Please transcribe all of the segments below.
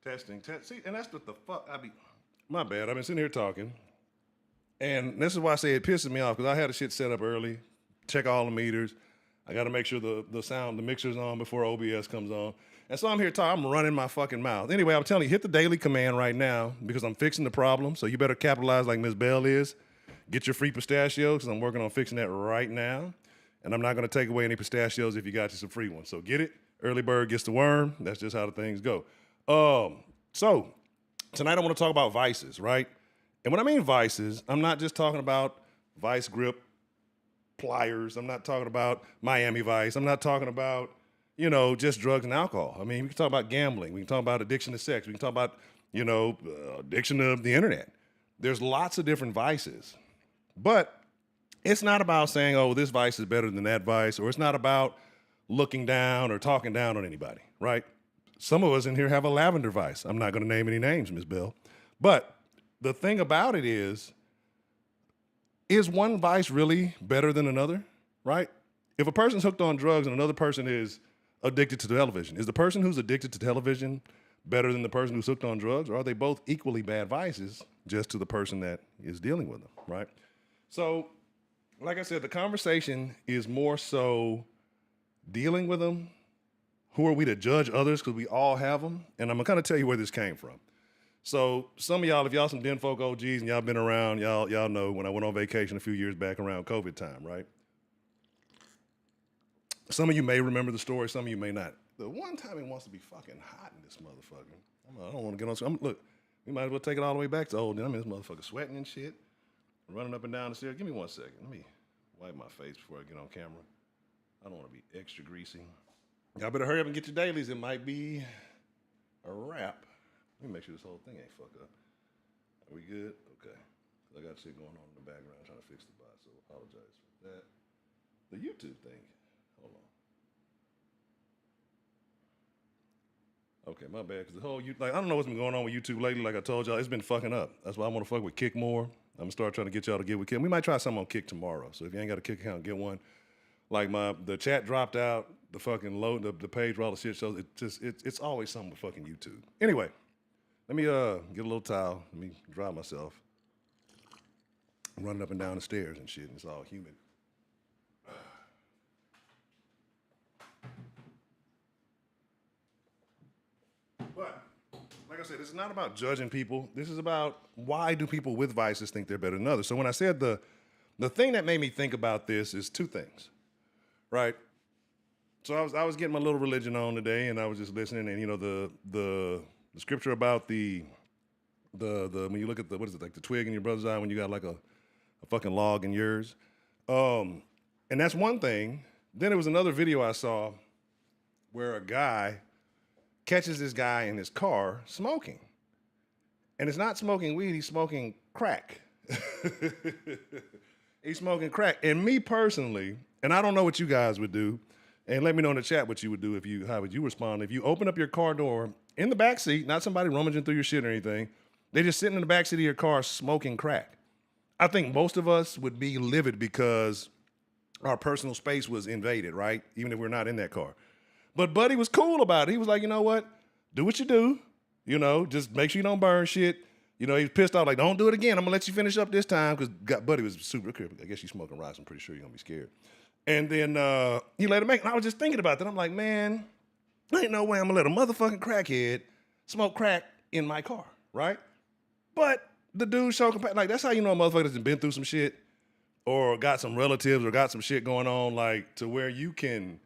Testing, test. See, and that's what the fuck I be. My bad. I've been sitting here talking, and this is why I say it pisses me off because I had the shit set up early, check all the meters. I got to make sure the sound, the mixer's on before OBS comes on. And so I'm here talking. I'm running my fucking mouth. Anyway, I'm telling you, hit the daily command right now because I'm fixing the problem. So you better capitalize like Miss Bell is. Get your free pistachios because I'm working on fixing that right now. And I'm not going to take away any pistachios if you got you some free ones. So get it. Early bird gets the worm. That's just how the things go. So tonight I want to talk about vices, right? And when I mean vices, I'm not just talking about vice grip pliers. I'm not talking about Miami Vice. I'm not talking about, just drugs and alcohol. I mean, we can talk about gambling. We can talk about addiction to sex. We can talk about, addiction to the internet. There's lots of different vices. But it's not about saying, oh, this vice is better than that vice, or it's not about looking down or talking down on anybody, right? Some of us in here have a lavender vice. I'm not going to name any names, Ms. Bill. But the thing about it is one vice really better than another, right? If a person's hooked on drugs and another person is addicted to television, is the person who's addicted to television better than the person who's hooked on drugs? Or are they both equally bad vices just to the person that is dealing with them, right? So, like I said, the conversation is more so dealing with them. Who are we to judge others? Because we all have them. And I'm going to kind of tell you where this came from. So some of y'all, if y'all some Den folk OGs and y'all been around, y'all know when I went on vacation a few years back around COVID time, right? Some of you may remember the story, some of you may not. The one time it wants to be fucking hot in this motherfucker. I don't want to get on. Look, we might as well take it all the way back to old. I mean, this motherfucker sweating and shit, running up and down the stairs. Give me 1 second. Let me wipe my face before I get on camera. I don't want to be extra greasy. Y'all better hurry up and get your dailies. It might be a wrap. Let me make sure this whole thing ain't fuck up. Are we good? Okay. I got shit going on in the background trying to fix the bot, so apologize for that. The YouTube thing. Hold on. Okay, my bad. Because the whole I don't know what's been going on with YouTube lately. Like I told y'all, it's been fucking up. That's why I want to fuck with Kick more. I'm gonna start trying to get y'all to get with Kick. We might try something on Kick tomorrow. So if you ain't got a Kick account, get one. Like the chat dropped out, the fucking load, the page where all the shit shows. It's always something with fucking YouTube. Anyway. Let me get a little towel. Let me dry myself. I'm running up and down the stairs and shit, and it's all humid. But, like I said, this is not about judging people. This is about why do people with vices think they're better than others. So when I said the thing that made me think about this is two things, right? So I was getting my little religion on today, and I was just listening, and the scripture about the when you look at what is it, like the twig in your brother's eye when you got like a fucking log in yours. And that's one thing. Then there was another video I saw where a guy catches this guy in his car smoking. And it's not smoking weed, he's smoking crack. He's smoking crack. And me personally, and I don't know what you guys would do, and let me know in the chat what you would do how would you respond if you open up your car door in the back seat, not somebody rummaging through your shit or anything. They're just sitting in the back seat of your car smoking crack. I think most of us would be livid because our personal space was invaded, right? Even if we're not in that car. But Buddy was cool about it. He was like, you know what? Do what you do. Just make sure you don't burn shit. He was pissed off, like, don't do it again. I'm going to let you finish up this time because Buddy was super critical. I guess you're smoking rocks. I'm pretty sure you're going to be scared. And then he let him make it. And I was just thinking about that. I'm like, man, there ain't no way I'm going to let a motherfucking crackhead smoke crack in my car, right? But the dude showed compassion. Like, that's how you know a motherfucker that's been through some shit or got some relatives or got some shit going on, like, to where you can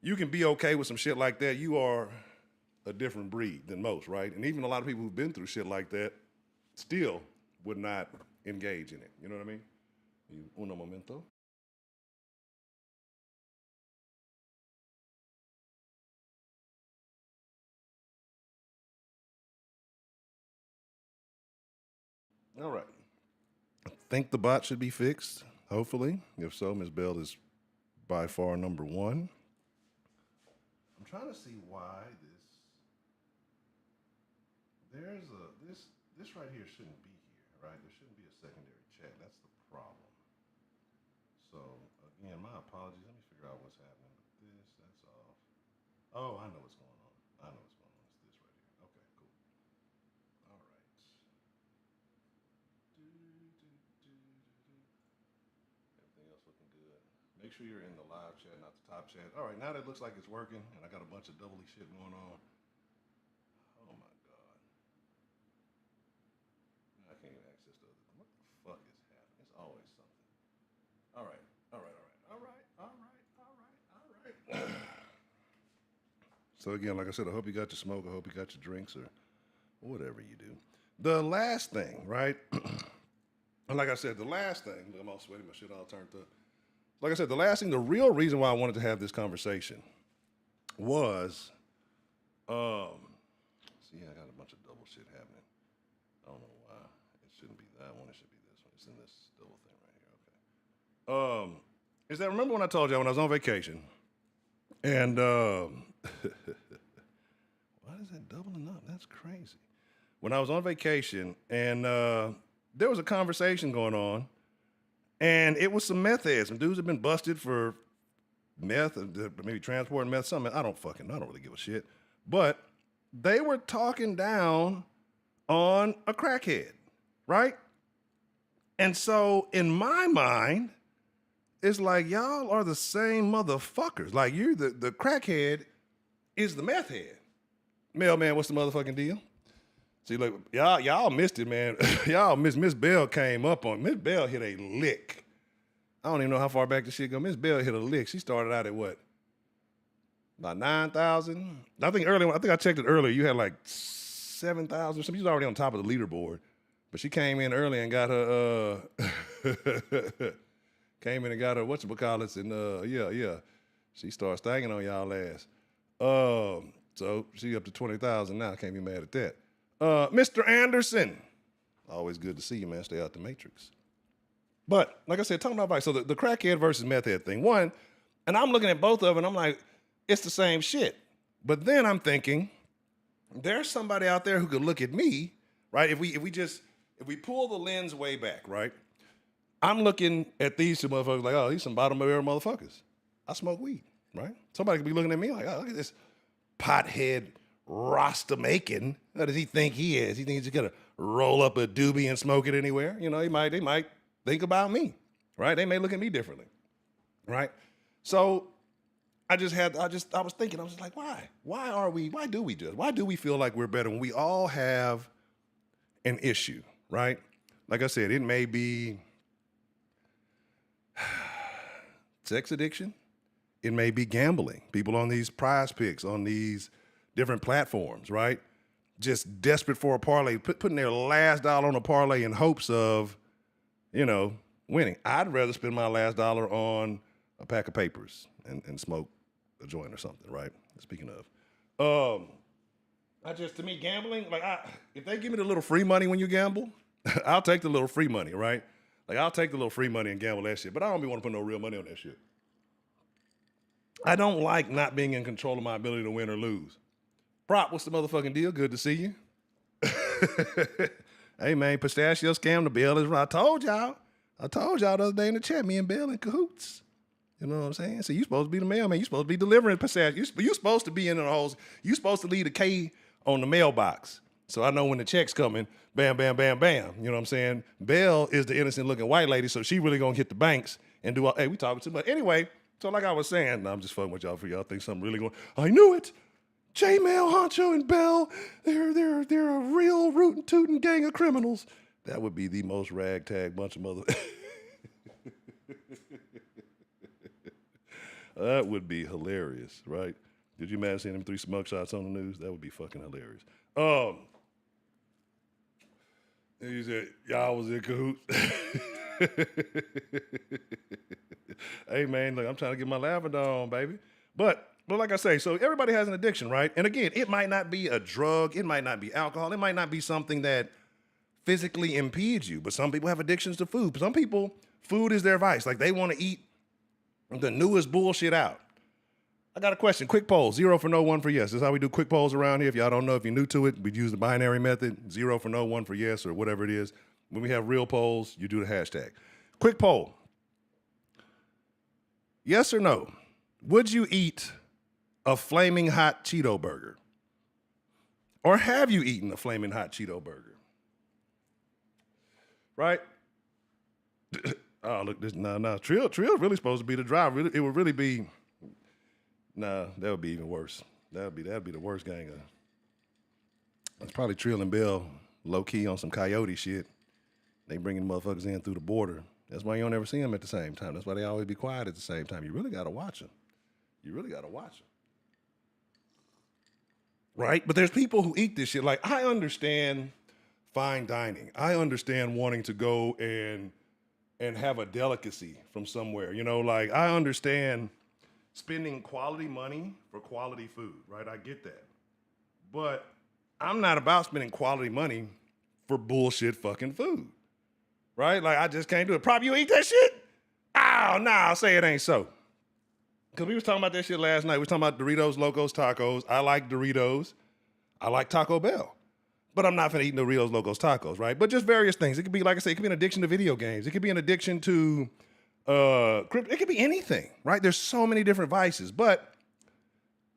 be okay with some shit like that. You are a different breed than most, right? And even a lot of people who've been through shit like that still would not engage in it. You know what I mean? Uno momento. All right. I think the bot should be fixed, hopefully. If so, Ms. Bell is by far number one. I'm trying to see why this right here shouldn't be here, right? There shouldn't be a secondary chat. That's the problem. So, again, my apologies. Let me figure out what's happening with this. That's off. Oh, I know what's going on. It's this right here. Okay, cool. Make sure you're in the live chat, not the top chat. All right, now that looks like it's working, and I got a bunch of doubly shit going on. Oh my god. I can't even access the other. What the fuck is happening? It's always something. All right, all right, all right, all right, all right, all right, all right. So again, like I said, I hope you got your smoke. I hope you got your drinks or whatever you do. The last thing, right? And like I said, the last thing, I'm all sweaty, my shit all turned up. Like I said, the last thing, the real reason why I wanted to have this conversation was, see, I got a bunch of double shit happening. I don't know why. It shouldn't be that one. It should be this one. It's in this double thing right here. Okay. Is that, remember when I told you when I was on vacation, and why is that doubling up? That's crazy. When I was on vacation, and there was a conversation going on, and it was some meth heads. Some dudes have been busted for meth, maybe transporting meth, something. I don't really give a shit. But they were talking down on a crackhead, right? And so in my mind, it's like, y'all are the same motherfuckers. Like, you, the crackhead is the meth head. Mailman, what's the motherfucking deal? See, look, y'all missed it, man. Y'all missed. Miss Bell came up on. Miss Bell hit a lick. I don't even know how far back the shit go. Miss Bell hit a lick. She started out at what? About 9,000. I think I checked it earlier. You had like 7,000 or something. She was already on top of the leaderboard, but she came in early and got her. Came in and got her whatchamacallits, and yeah. She started stanging on y'all ass. So she up to 20,000 now. Can't be mad at that. Mr. Anderson, always good to see you, man. Stay out the matrix. But like I said, talking about advice. So the crackhead versus meth head thing. One, and I'm looking at both of them, and I'm like, it's the same shit. But then I'm thinking, there's somebody out there who could look at me, right? If we pull the lens way back, right? I'm looking at these two motherfuckers like, oh, these some bottom of the barrel motherfuckers. I smoke weed, right? Somebody could be looking at me like, oh, look at this pothead Rasta making. What does he think he is? He thinks he's gonna roll up a doobie and smoke it anywhere. You know, they might think about me, right? They may look at me differently, right? So I was thinking, I was like, why? Why do we feel like we're better when we all have an issue, right? Like I said, it may be sex addiction. It may be gambling. People on these prize picks, on these different platforms, right? Just desperate for a parlay, putting their last dollar on a parlay in hopes of, winning. I'd rather spend my last dollar on a pack of papers and smoke a joint or something, right? Speaking of, to me, gambling, if they give me the little free money when you gamble, I'll take the little free money, right? Like, I'll take the little free money and gamble that shit, but I don't want to put no real money on that shit. I don't like not being in control of my ability to win or lose. Prop, what's the motherfucking deal? Good to see you. Hey, man, pistachio scam, the bill is right. I told y'all the other day in the chat, me and Bill in cahoots. You know what I'm saying? So you supposed to be the mailman. You supposed to be delivering pistachio. You supposed to be in the holes. You supposed to leave a K on the mailbox. So I know when the check's coming, bam, bam, bam, bam. You know what I'm saying? Belle is the innocent-looking white lady, so she really gonna hit the banks and do all, hey, we talking too much. Anyway, so like I was saying, I'm just fucking with y'all for y'all think something really going, I knew it. J-Mail, Honcho, and Belle, they're a real rootin' tootin' gang of criminals. That would be the most ragtag bunch of mother... That would be hilarious, right? Did you imagine seeing them 3 smoke shots on the news? That would be fucking hilarious. He said, y'all was in cahoots. Hey, man, look, I'm trying to get my lavender on, baby. But like I say, so everybody has an addiction, right? And again, it might not be a drug. It might not be alcohol. It might not be something that physically impedes you. But some people have addictions to food. Some people, food is their vice. Like, they want to eat the newest bullshit out. I got a question. Quick poll. 0 for no, 1 for yes. This is how we do quick polls around here. If y'all don't know, if you're new to it, we use the binary method. 0 for no, 1 for yes, or whatever it is. When we have real polls, you do the hashtag. Quick poll. Yes or no? Would you eat a flaming hot Cheeto burger? Or have you eaten a flaming hot Cheeto burger? Right? Oh, look, this Trill really supposed to be the driver. It would really be. That would be even worse. That'd be the worst gang. It's probably Trill and Bell low key on some coyote shit. They bringing motherfuckers in through the border. That's why you don't ever see them at the same time. That's why they always be quiet at the same time. You really gotta watch them. Right? But there's people who eat this shit. Like, I understand fine dining. I understand wanting to go and have a delicacy from somewhere. You know, like, I understand spending quality money for quality food, right? I get that. But I'm not about spending quality money for bullshit fucking food, right? Like, I just can't do it. Prop, you eat that shit? Oh, nah, say it ain't so. Because we was talking about that shit last night. We was talking about Doritos, Locos, Tacos. I like Doritos. I like Taco Bell. But I'm not finna eat Doritos, Locos, Tacos, right? But just various things. It could be, like I say, it could be an addiction to video games. It could be an addiction to it could be anything, right? There's so many different vices. But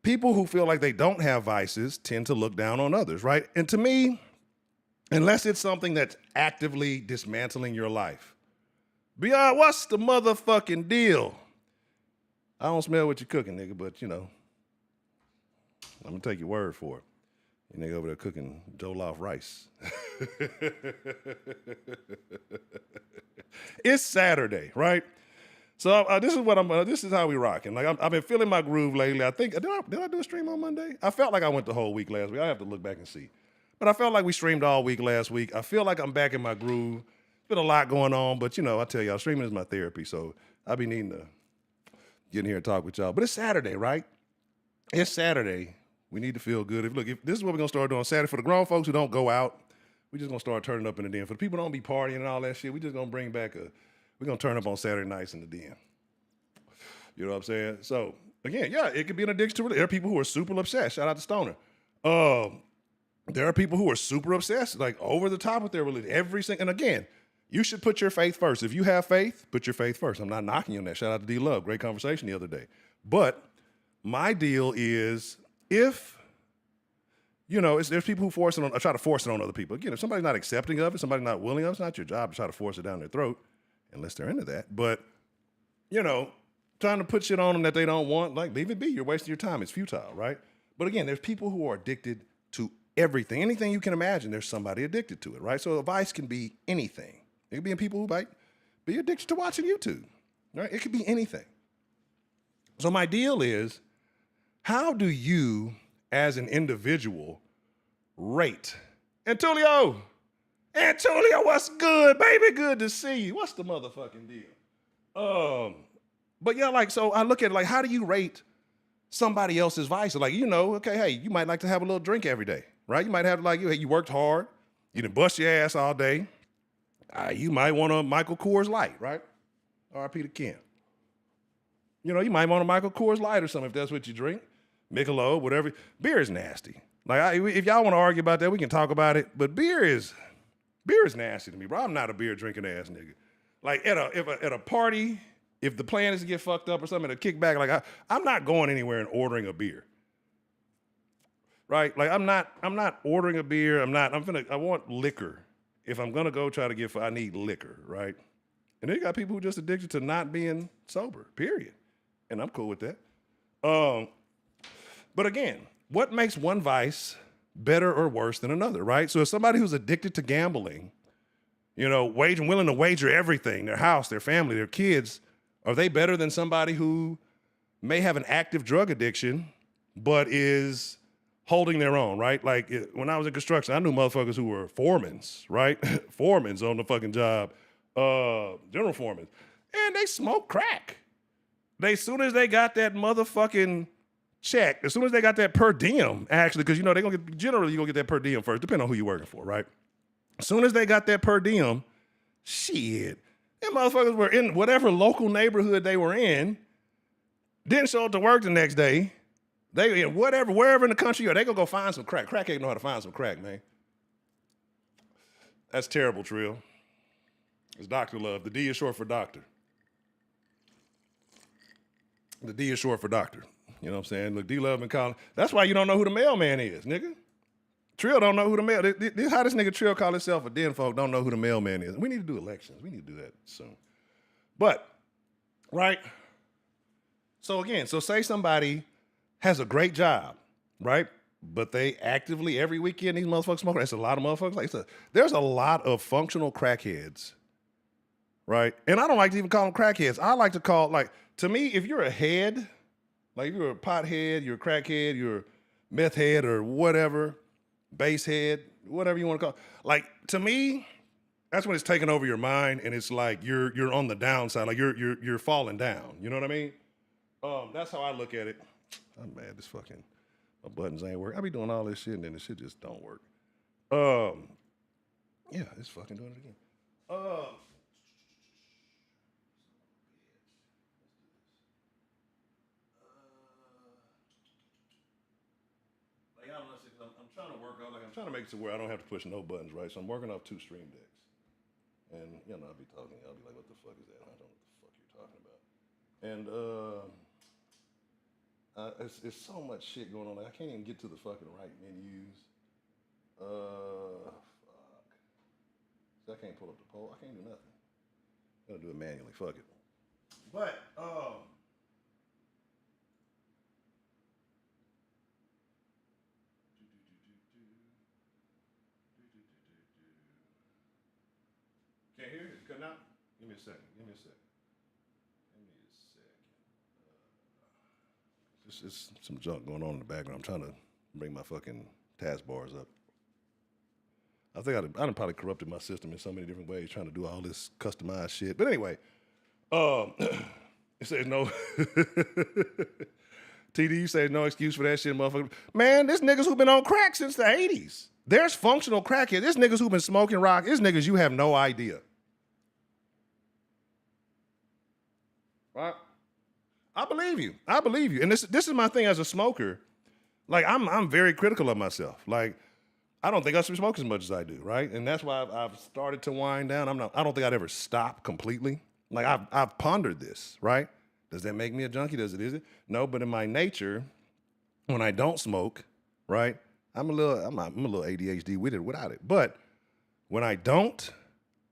people who feel like they don't have vices tend to look down on others, right? And to me, unless it's something that's actively dismantling your life, beyond what's the motherfucking deal? I don't smell what you're cooking, nigga, but, you know, I'm going to take your word for it. You nigga over there cooking jollof rice. It's Saturday, right? So this is how we rocking. Like, I've been feeling my groove lately. I think, did I do a stream on Monday? I felt like I went the whole week last week. I have to look back and see. But I felt like we streamed all week last week. I feel like I'm back in my groove. There's been a lot going on, but, you know, I tell y'all, streaming is my therapy, so I be needing to get in here and talk with y'all. But it's Saturday, right? It's Saturday. We need to feel good. If this is what we're going to start doing Saturday. For the grown folks who don't go out, we're just going to start turning up in the den. For the people who don't be partying and all that shit, we're just going to bring back we're going to turn up on Saturday nights in the den. You know what I'm saying? So, again, yeah, it could be an addiction to religion. There are people who are super obsessed. Shout out to Stoner. There are people who are super obsessed, like over the top with their religion. And again, you should put your faith first. If you have faith, put your faith first. I'm not knocking you on that. Shout out to D-Love. Great conversation the other day. But my deal is, if, you know, there's people who try to force it on other people. Again, if somebody's not accepting of it, somebody's not willing of it, it's not your job to try to force it down their throat, unless they're into that. But, you know, trying to put shit on them that they don't want, like, leave it be. You're wasting your time. It's futile, right? But again, there's people who are addicted to everything. Anything you can imagine, there's somebody addicted to it, right? So a vice can be anything. It could be in people who might be addicted to watching YouTube, right? It could be anything. So my deal is, how do you, as an individual, rate? Antulio, what's good, baby? Good to see you. What's the motherfucking deal? But yeah, like, so I look at it like, how do you rate somebody else's vice? Like, you know, okay, hey, you might like to have a little drink every day, right? You might have, like, you worked hard, you done bust your ass all day. You might want a Michael Coors Light, right? R.I.P. to Ken. You know, you might want a Michael Coors Light or something if that's what you drink. Michelob, whatever. Beer is nasty. Like, if y'all want to argue about that, we can talk about it. But beer is nasty to me, bro. I'm not a beer drinking ass nigga. Like, at a party, if the plan is to get fucked up or something, to kick back, like, I'm not going anywhere and ordering a beer. Right? Like, I'm not ordering a beer. I want liquor. If I'm gonna go try to get, I need liquor, right? And then you got people who are just addicted to not being sober, period. And I'm cool with that. But again, what makes one vice better or worse than another, right? So if somebody who's addicted to gambling, you know, willing to wager everything, their house, their family, their kids, are they better than somebody who may have an active drug addiction, but is holding their own, right? Like, when I was in construction, I knew motherfuckers who were foremans, right? Foremans on the fucking job, general foremen. And they smoked crack. As soon as they got that motherfucking check, as soon as they got that per diem, actually, because, you know, generally you're going to get that per diem first, depending on who you're working for, right? As soon as they got that per diem, shit, them motherfuckers were in whatever local neighborhood they were in, didn't show up to work the next day. They, wherever in the country you are, they gonna go find some crack. Crackhead know how to find some crack, man. That's terrible, Trill. It's Dr. Love. The D is short for doctor. The D is short for doctor. You know what I'm saying? Look, D Love and Colin. That's why you don't know who the mailman is, nigga. Trill don't know who the mail. How this nigga Trill call himself a den folk don't know who the mailman is. We need to do elections. We need to do that soon. But, right? So again, so say somebody has a great job, right? But they actively every weekend these motherfuckers smoking. That's a lot of motherfuckers. There's a lot of functional crackheads, right? And I don't like to even call them crackheads. I like to call to me, if you're a head, like if you're a pothead, you're a crackhead, you're a meth head or whatever, base head, whatever you want to call it. Like to me, that's when it's taking over your mind and it's like you're on the downside, like you're falling down. You know what I mean? That's how I look at it. I'm mad. My buttons ain't working. I be doing all this shit and then the shit just don't work. Yeah, it's fucking doing it again. Like I'm trying to work out. Like I'm trying to make it to where I don't have to push no buttons, right? So I'm working off 2 stream decks, and I'll be talking. I'll be like, "What the fuck is that? I don't know what the fuck you're talking about." And it's so much shit going on. Like I can't even get to the fucking right menus. Fuck. So I can't pull up the poll. I can't do nothing. I'm gonna do it manually. Fuck it. But can't hear it. It's cutting out. Give me a second. It's some junk going on in the background. I'm trying to bring my fucking taskbars up. I think I done probably corrupted my system in so many different ways trying to do all this customized shit. But anyway, it says no. TD, you say no excuse for that shit, motherfucker. Man, there's niggas who've been on crack since the 80s. There's functional crackheads. There's niggas who've been smoking rock. There's niggas you have no idea. Right? I believe you. And this is my thing as a smoker. Like I'm very critical of myself. Like I don't think I should smoke as much as I do, right? And that's why I've started to wind down. I don't think I'd ever stop completely. Like I've pondered this, right? Does that make me a junkie? Is it? No, but in my nature, when I don't smoke, right? I'm a little ADHD with it without it. But when I don't,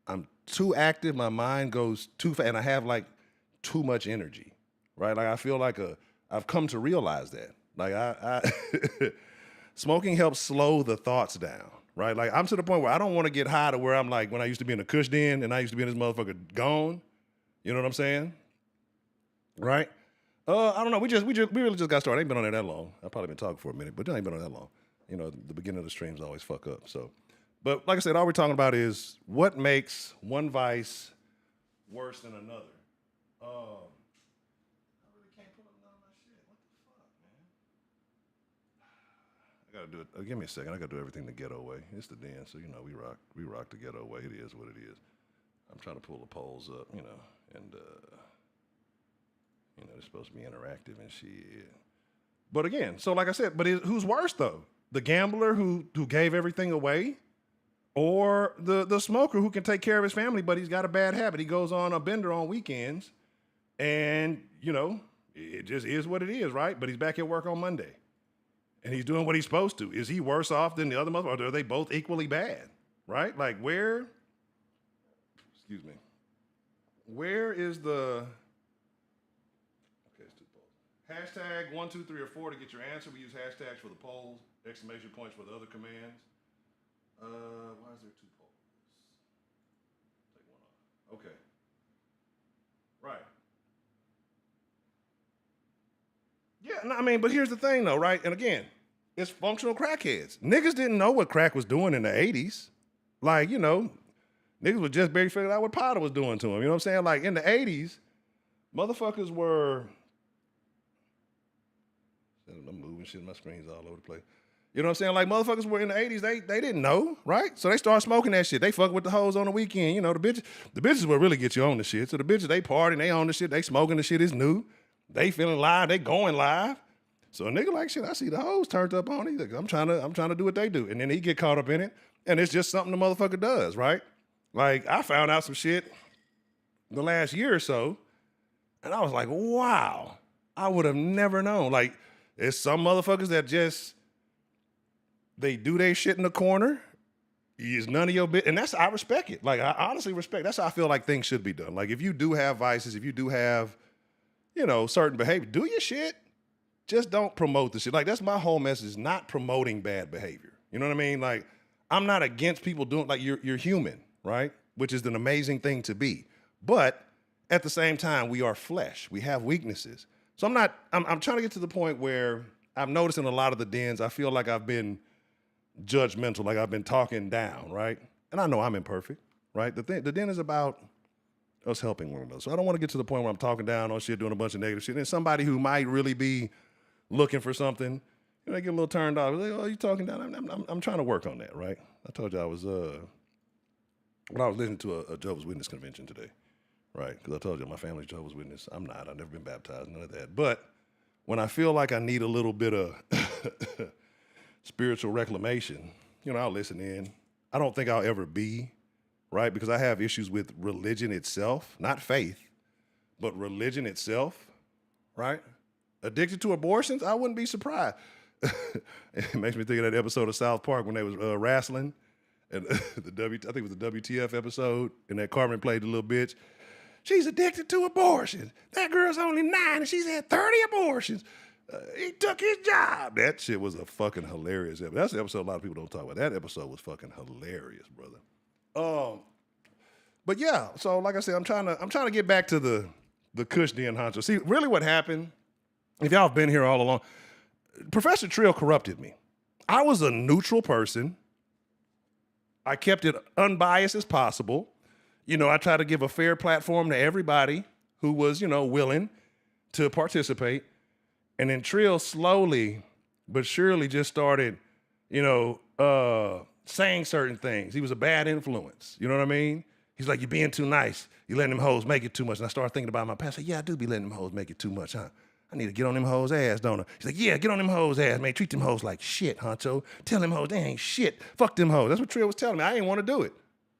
I'm too active, my mind goes too fast, and I have like too much energy. Right? Like I feel like I've come to realize that. Like I smoking helps slow the thoughts down, right? Like I'm to the point where I don't want to get high to where I'm like when I used to be in a Kush den and I used to be in this motherfucker gone. You know what I'm saying? Right? I don't know. We really just got started. I ain't been on there that long. I've probably been talking for a minute, but I ain't been on that long. You know, the beginning of the streams always fuck up. So, but like I said, all we're talking about is what makes one vice worse than another. I gotta do it. Give me a second. I gotta do everything the ghetto way. It's the den, so we rock the ghetto way. It is what it is. I'm trying to pull the polls up, and they're supposed to be interactive and shit. But again, so like I said, who's worse though? The gambler who gave everything away, or the smoker who can take care of his family, but he's got a bad habit. He goes on a bender on weekends, and it just is what it is, right? But he's back at work on Monday. And he's doing what he's supposed to. Is he worse off than the other motherfucker? Or are they both equally bad? Right? Like where is the it's 2 polls. Hashtag 1, 2, 3, or 4 to get your answer. We use hashtags for the polls, exclamation points for the other commands. Why is there 2 polls? Take one off. Okay. Right. Yeah, no, I mean, but here's the thing though, right? And again, it's functional crackheads. Niggas didn't know what crack was doing in the 80s. Like, niggas was just barely figuring out what powder was doing to them. You know what I'm saying? Like in the 80s, motherfuckers were, I'm moving shit, my screen's all over the place. You know what I'm saying? Like motherfuckers were in the 80s, they didn't know, right? So they started smoking that shit. They fucking with the hoes on the weekend. The bitches will really get you on the shit. So the bitches, they partying, they on the shit, they smoking the shit, it's new. They feeling live, they going live. So a nigga like, shit, I see the hoes turned up on it. I'm trying to do what they do. And then he get caught up in it. And it's just something the motherfucker does, right? Like I found out some shit the last year or so, and I was like, wow, I would have never known. Like, there's some motherfuckers that just, they do their shit in the corner, It's none of your business. And I respect it. Like, I honestly respect. That's how I feel like things should be done. Like, if you do have vices, if you do have, certain behavior, do your shit. Just don't promote the shit. Like, that's my whole message, not promoting bad behavior. You know what I mean? Like, I'm not against people doing, like, you're human, right? Which is an amazing thing to be. But at the same time, we are flesh. We have weaknesses. So I'm trying to get to the point where I'm noticing a lot of the dens, I feel like I've been judgmental, like I've been talking down, right? And I know I'm imperfect, right? The den is about us helping one another. So I don't want to get to the point where I'm talking down on shit, doing a bunch of negative shit. And somebody who might really be looking for something, they get a little turned off. Like, oh, you talking down? I'm trying to work on that, right? I told you I was when I was listening to a Jehovah's Witness convention today, right? Because I told you my family's Jehovah's Witness. I'm not. I've never been baptized, none of that. But when I feel like I need a little bit of spiritual reclamation, I'll listen in. I don't think I'll ever be, right? Because I have issues with religion itself, not faith, but religion itself, right? Addicted to abortions? I wouldn't be surprised. It makes me think of that episode of South Park when they was wrestling, and I think it was the WTF episode, and that Carmen played the little bitch. She's addicted to abortions. That girl's only 9 and she's had 30 abortions. He took his job. That shit was a fucking hilarious episode. That's the episode a lot of people don't talk about. That episode was fucking hilarious, brother. But yeah, so like I said, I'm trying to get back to the Kush Den Honcho. See, really what happened, if y'all have been here all along, Professor Trill corrupted me. I was a neutral person. I kept it unbiased as possible. I tried to give a fair platform to everybody who was, willing to participate. And then Trill slowly but surely just started, saying certain things. He was a bad influence. You know what I mean? He's like, you're being too nice. You're letting them hoes make it too much. And I started thinking about my past. I said, yeah, I do be letting them hoes make it too much, huh? I need to get on them hoes' ass, don't I? He's like, yeah, get on them hoes' ass, man. Treat them hoes like shit, Honcho. Tell them hoes they ain't shit. Fuck them hoes. That's what Trill was telling me. I ain't want to do it.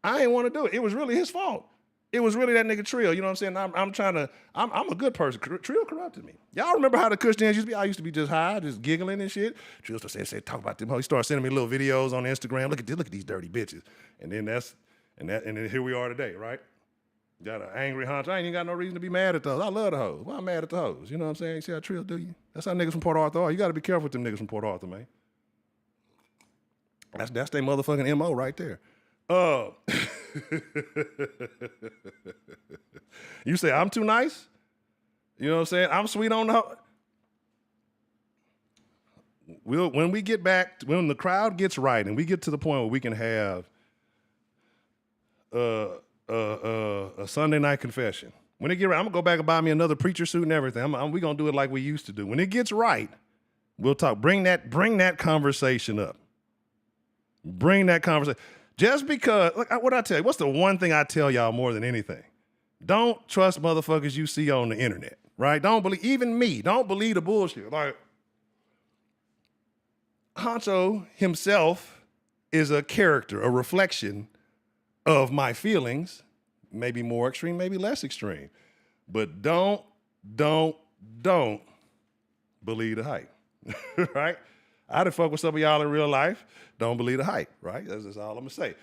It was really his fault. It was really that nigga Trill. You know what I'm saying? I'm a good person. Trill corrupted me. Y'all remember how the Kush Dens used to be? I used to be just high, just giggling and shit. Trill used to say, talk about them hoes. He started sending me little videos on Instagram. Look at these dirty bitches. And then here we are today, right? Got an angry Honcho. I ain't even got no reason to be mad at those. I love the hoes. Why I'm mad at the hoes? You know what I'm saying? You see how Trill do you? That's how niggas from Port Arthur are. You got to be careful with them niggas from Port Arthur, man. That's their motherfucking MO right there. You say I'm too nice? You know what I'm saying? I'm sweet on the hoe. When we get back, when the crowd gets right and we get to the point where we can have a Sunday night confession. When it get right, I'm gonna go back and buy me another preacher suit and everything. We gonna do it like we used to do. When it gets right, we'll talk. Bring that conversation up. Bring that conversation. Just because, look, what I tell you, what's the one thing I tell y'all more than anything? Don't trust motherfuckers you see on the internet, right? Don't believe, even me, don't believe the bullshit. Like, Honcho himself is a character, a reflection of my feelings, maybe more extreme, maybe less extreme. But don't believe the hype, right? I done fuck with some of y'all in real life. Don't believe the hype, right? That's all I'm gonna say.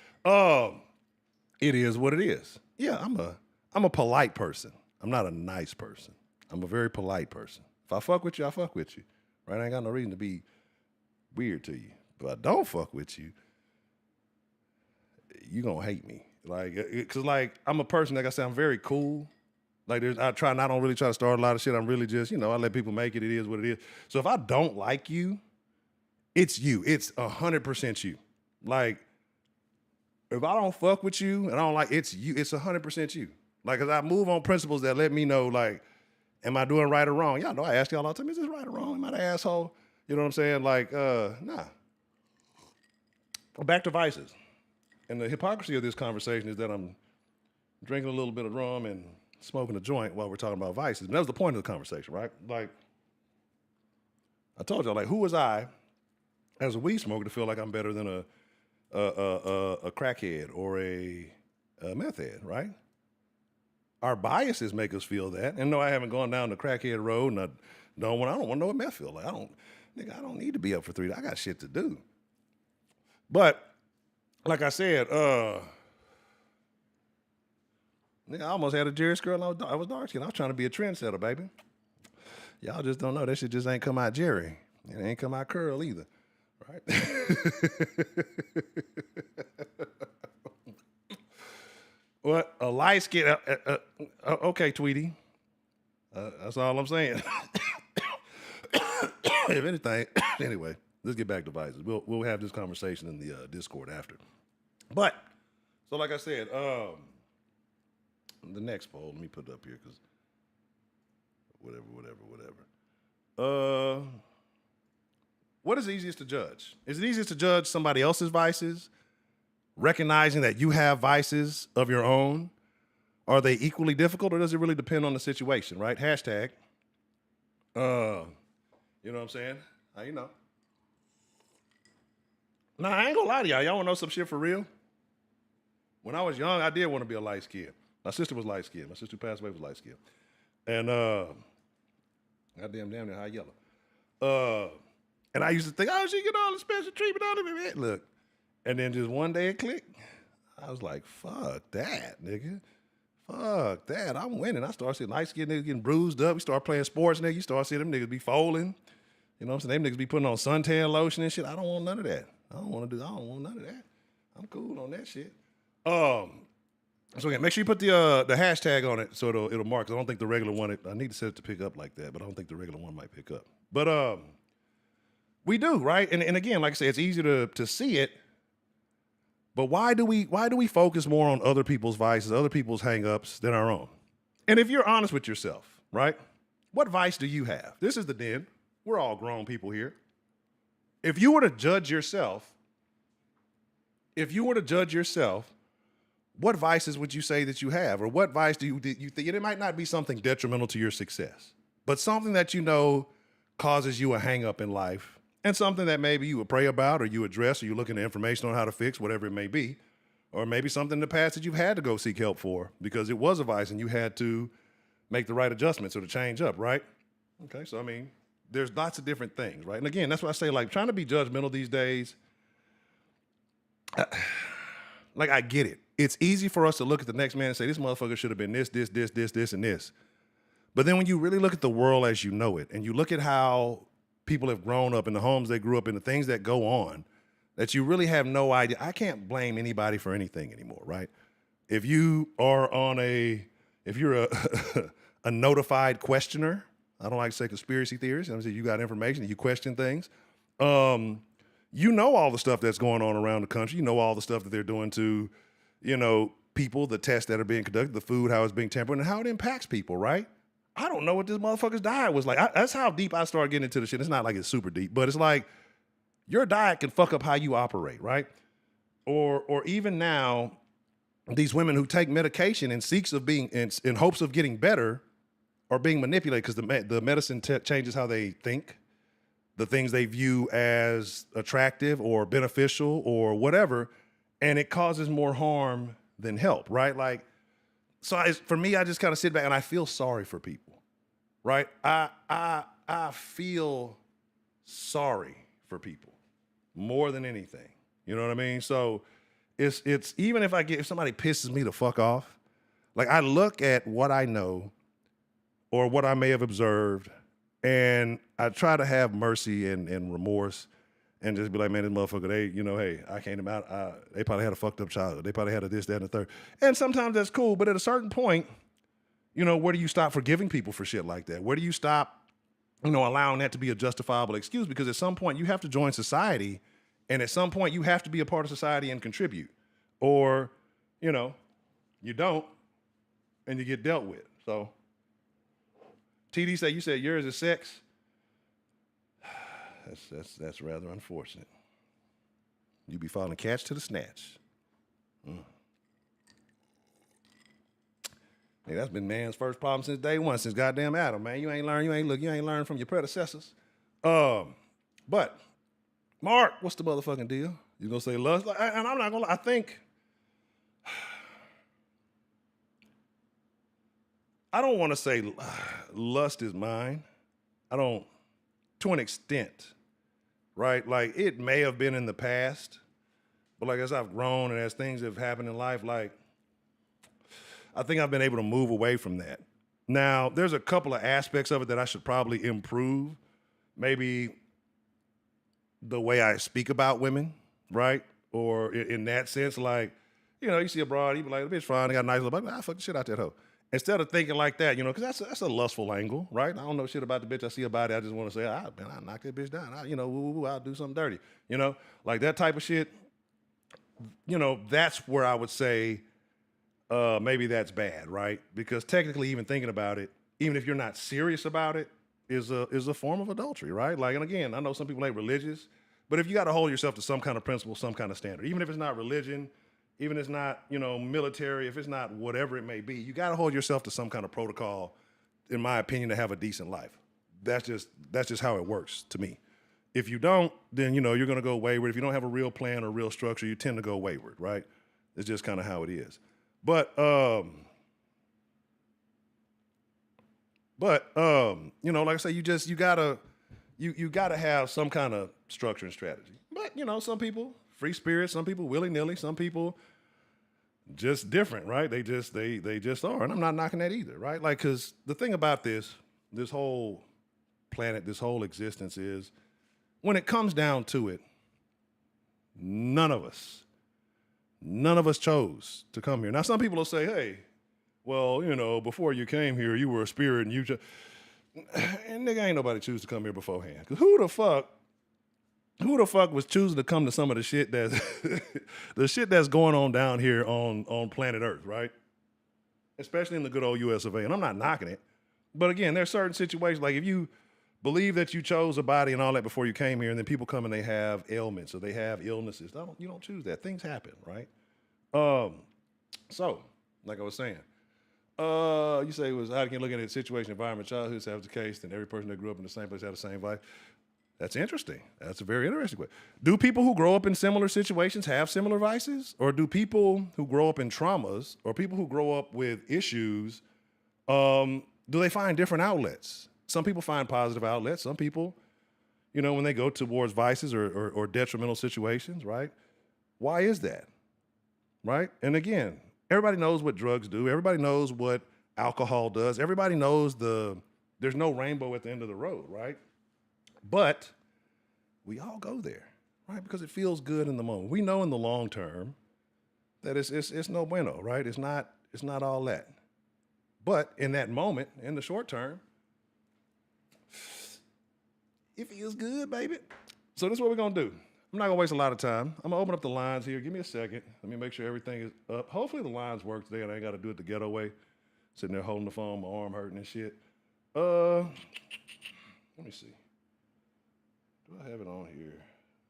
It is what it is. Yeah, I'm a polite person. I'm not a nice person. I'm a very polite person. If I fuck with you, I fuck with you, right? I ain't got no reason to be weird to you. But I don't fuck with you, you gonna hate me. Cause I'm a person, like I said, I'm very cool. I don't really try to start a lot of shit. I'm really just, I let people make it. It is what it is. So if I don't like you, it's you. It's 100% you. Like, if I don't fuck with you and I don't like, it's you. It's 100% you. Like, cause I move on principles that let me know, like, am I doing right or wrong? Y'all know I ask y'all all the time, is this right or wrong? Am I the asshole? You know what I'm saying? Like, nah. Back to vices. And the hypocrisy of this conversation is that I'm drinking a little bit of rum and smoking a joint while we're talking about vices. And that was the point of the conversation, right? Like, I told y'all, like, who was I as a weed smoker to feel like I'm better than a crackhead or a meth head, right? Our biases make us feel that. And no, I haven't gone down the crackhead road, and I don't want to know what meth feel like. I don't need to be up for 3 days. I got shit to do. But like I said, nigga, I almost had a Jerry Curl. I was dark skinned. I was trying to be a trendsetter, baby. Y'all just don't know. That shit just ain't come out Jerry. It ain't come out curl either. Right? What? A light skin. Okay, Tweety. That's all I'm saying. If anything, anyway, let's get back to vices. We'll have this conversation in the Discord after. But, so like I said, the next poll, let me put it up here because whatever. What is easiest to judge? Is it easiest to judge somebody else's vices, recognizing that you have vices of your own? Are they equally difficult, or does it really depend on the situation, right? Hashtag. You know what I'm saying? How you know? Nah, I ain't gonna lie to y'all. Y'all wanna know some shit for real? When I was young, I did want to be a light skin. My sister was light skinned. My sister who passed away was light skinned. And goddamn near high yellow. And I used to think, oh, she get all the special treatment out of it. Look. And then just one day it clicked. I was like, fuck that, nigga. Fuck that. I'm winning. I started seeing light skinned niggas getting bruised up. We start playing sports, nigga. You start seeing them niggas be folding. You know what I'm saying? Them niggas be putting on suntan lotion and shit. I don't want none of that. I don't want none of that. I'm cool on that shit. So again, make sure you put the hashtag on it so it'll mark. 'Cause I don't think the regular one. I need to set it to pick up like that, but I don't think the regular one might pick up. But we do, right? And again, like I say, it's easy to see it. But why do we focus more on other people's vices, other people's hangups than our own? And if you're honest with yourself, right? What vice do you have? This is the den. We're all grown people here. If you were to judge yourself, what vices would you say that you have? Or what vice do you think? It might not be something detrimental to your success, but something that you know causes you a hang up in life, and something that maybe you would pray about, or you address, or you look into information on how to fix, whatever it may be. Or maybe something in the past that you've had to go seek help for because it was a vice and you had to make the right adjustments or to change up, right? Okay, so I mean, there's lots of different things, right? And again, that's why I say, like, trying to be judgmental these days, like, I get it. It's easy for us to look at the next man and say, this motherfucker should have been this, and this. But then when you really look at the world as you know it, and you look at how people have grown up in the homes they grew up in, the things that go on, that you really have no idea. I can't blame anybody for anything anymore, right? If you're a notified questioner, I don't like to say conspiracy theories. I'm saying you got information and you question things. You know all the stuff that's going on around the country. You know all the stuff that they're doing to, people, the tests that are being conducted, the food, how it's being tempered, and how it impacts people, right? I don't know what this motherfucker's diet was like. That's how deep I started getting into the shit. It's not like it's super deep, but it's like your diet can fuck up how you operate, right? Or even now, these women who take medication in seeks of being in hopes of getting better are being manipulated because the medicine changes how they think, the things they view as attractive or beneficial or whatever, and it causes more harm than help, right? Like, so for me, I just kind of sit back and I feel sorry for people, right? I feel sorry for people more than anything. You know what I mean? So it's even if somebody pisses me the fuck off, like I look at what I know or what I may have observed, and I try to have mercy and remorse and just be like, man, this motherfucker, hey, I can't imagine, they probably had a fucked up childhood. They probably had a this, that, and the third. And sometimes that's cool, but at a certain point, where do you stop forgiving people for shit like that? Where do you stop, allowing that to be a justifiable excuse? Because at some point you have to join society, and at some point you have to be a part of society and contribute. Or, you don't, and you get dealt with. So, TD said, you said yours is sex. That's rather unfortunate. You be falling catch to the snatch. Hey, that's been man's first problem since day one, since goddamn Adam, man. You ain't learned from your predecessors. But Mark, what's the motherfucking deal? You gonna say lust? And I'm not gonna lie, I think I don't want to say lust is mine. I don't, to an extent, right? Like it may have been in the past, But like as I've grown and as things have happened in life, like I think I've been able to move away from that. Now, there's a couple of aspects of it that I should probably improve. Maybe the way I speak about women, right? Or in that sense, like, you see a broad, you be like, the bitch fine, they got a nice little, fuck the shit out that hoe. Instead of thinking like that, because that's a lustful angle, right? I don't know shit about the bitch. I see a body, I just want to say, man, I knock that bitch down. I'll do something dirty. Like that type of shit. That's where I would say maybe that's bad, right? Because technically, even thinking about it, even if you're not serious about it, is a form of adultery, right? Like, and again, I know some people ain't religious, but if you got to hold yourself to some kind of principle, some kind of standard, even if it's not religion, even if it's not military, if it's not whatever it may be, you got to hold yourself to some kind of protocol, in my opinion, to have a decent life. That's just how it works to me. If you don't, then you're going to go wayward. If you don't have a real plan or real structure, you tend to go wayward, right? It's just kind of how it is. But like I say, you gotta have some kind of structure and strategy. But some people free spirit, some people willy nilly, some people just different, right? They just are, and I'm not knocking that either, right? Like, because the thing about this whole planet, this whole existence is, when it comes down to it, none of us chose to come here. Now, some people will say, hey, well, before you came here, you were a spirit and you just, and nigga, ain't nobody choose to come here beforehand. Because who the fuck was choosing to come to some of the shit that's going on down here on planet Earth, right? Especially in the good old US of A. And I'm not knocking it. But again, there's certain situations, like if you believe that you chose a body and all that before you came here, and then people come and they have ailments or they have illnesses. You don't choose that. Things happen, right? So, like I was saying, you say it was how can you look at the situation, environment, childhood, so that was the case, then every person that grew up in the same place had the same life. That's interesting. That's a very interesting way. Do people who grow up in similar situations have similar vices? Or do people who grow up in traumas or people who grow up with issues, do they find different outlets? Some people find positive outlets. Some people, when they go towards vices or detrimental situations, right? Why is that? Right? And again, everybody knows what drugs do. Everybody knows what alcohol does. Everybody knows there's no rainbow at the end of the road, right? But we all go there, right? Because it feels good in the moment. We know in the long term that it's no bueno, right? It's not all that. But in that moment, in the short term, it feels good, baby. So this is what we're gonna do. I'm not gonna waste a lot of time. I'm gonna open up the lines here. Give me a second. Let me make sure everything is up. Hopefully the lines work today and I ain't gotta do it the ghetto way. Sitting there holding the phone, my arm hurting and shit. Let me see. Do I have it on here?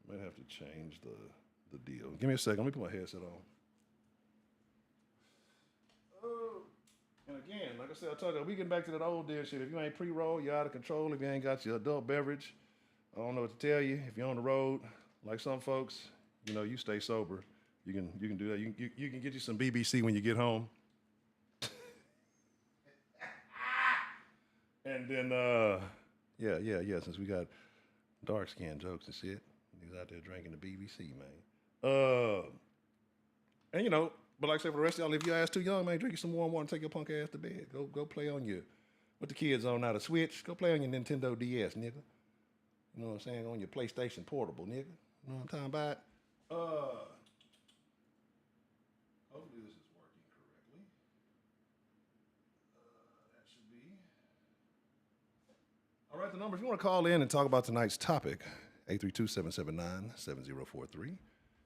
Might have to change the deal. Give me a second. Let me put my headset on. And again, like I said, I told you, we getting back to that old deal shit. If you ain't pre-roll, you're out of control. If you ain't got your adult beverage, I don't know what to tell you. If you're on the road, like some folks, you stay sober. You can do that. You can get you some BBC when you get home. And then, yeah, since we got dark skin jokes and shit, he's out there drinking the BBC, man. And but like I said, for the rest of y'all, if your ass too young, man, drink you some warm water and take your punk ass to bed. Go play on what the kids on now, the Switch. Go play on your Nintendo DS, nigga. You know what I'm saying? On your PlayStation Portable, nigga. You know what I'm talking about? Hopefully this is working correctly. That should be. All right, the number, if you want to call in and talk about tonight's topic, 832-779-7043.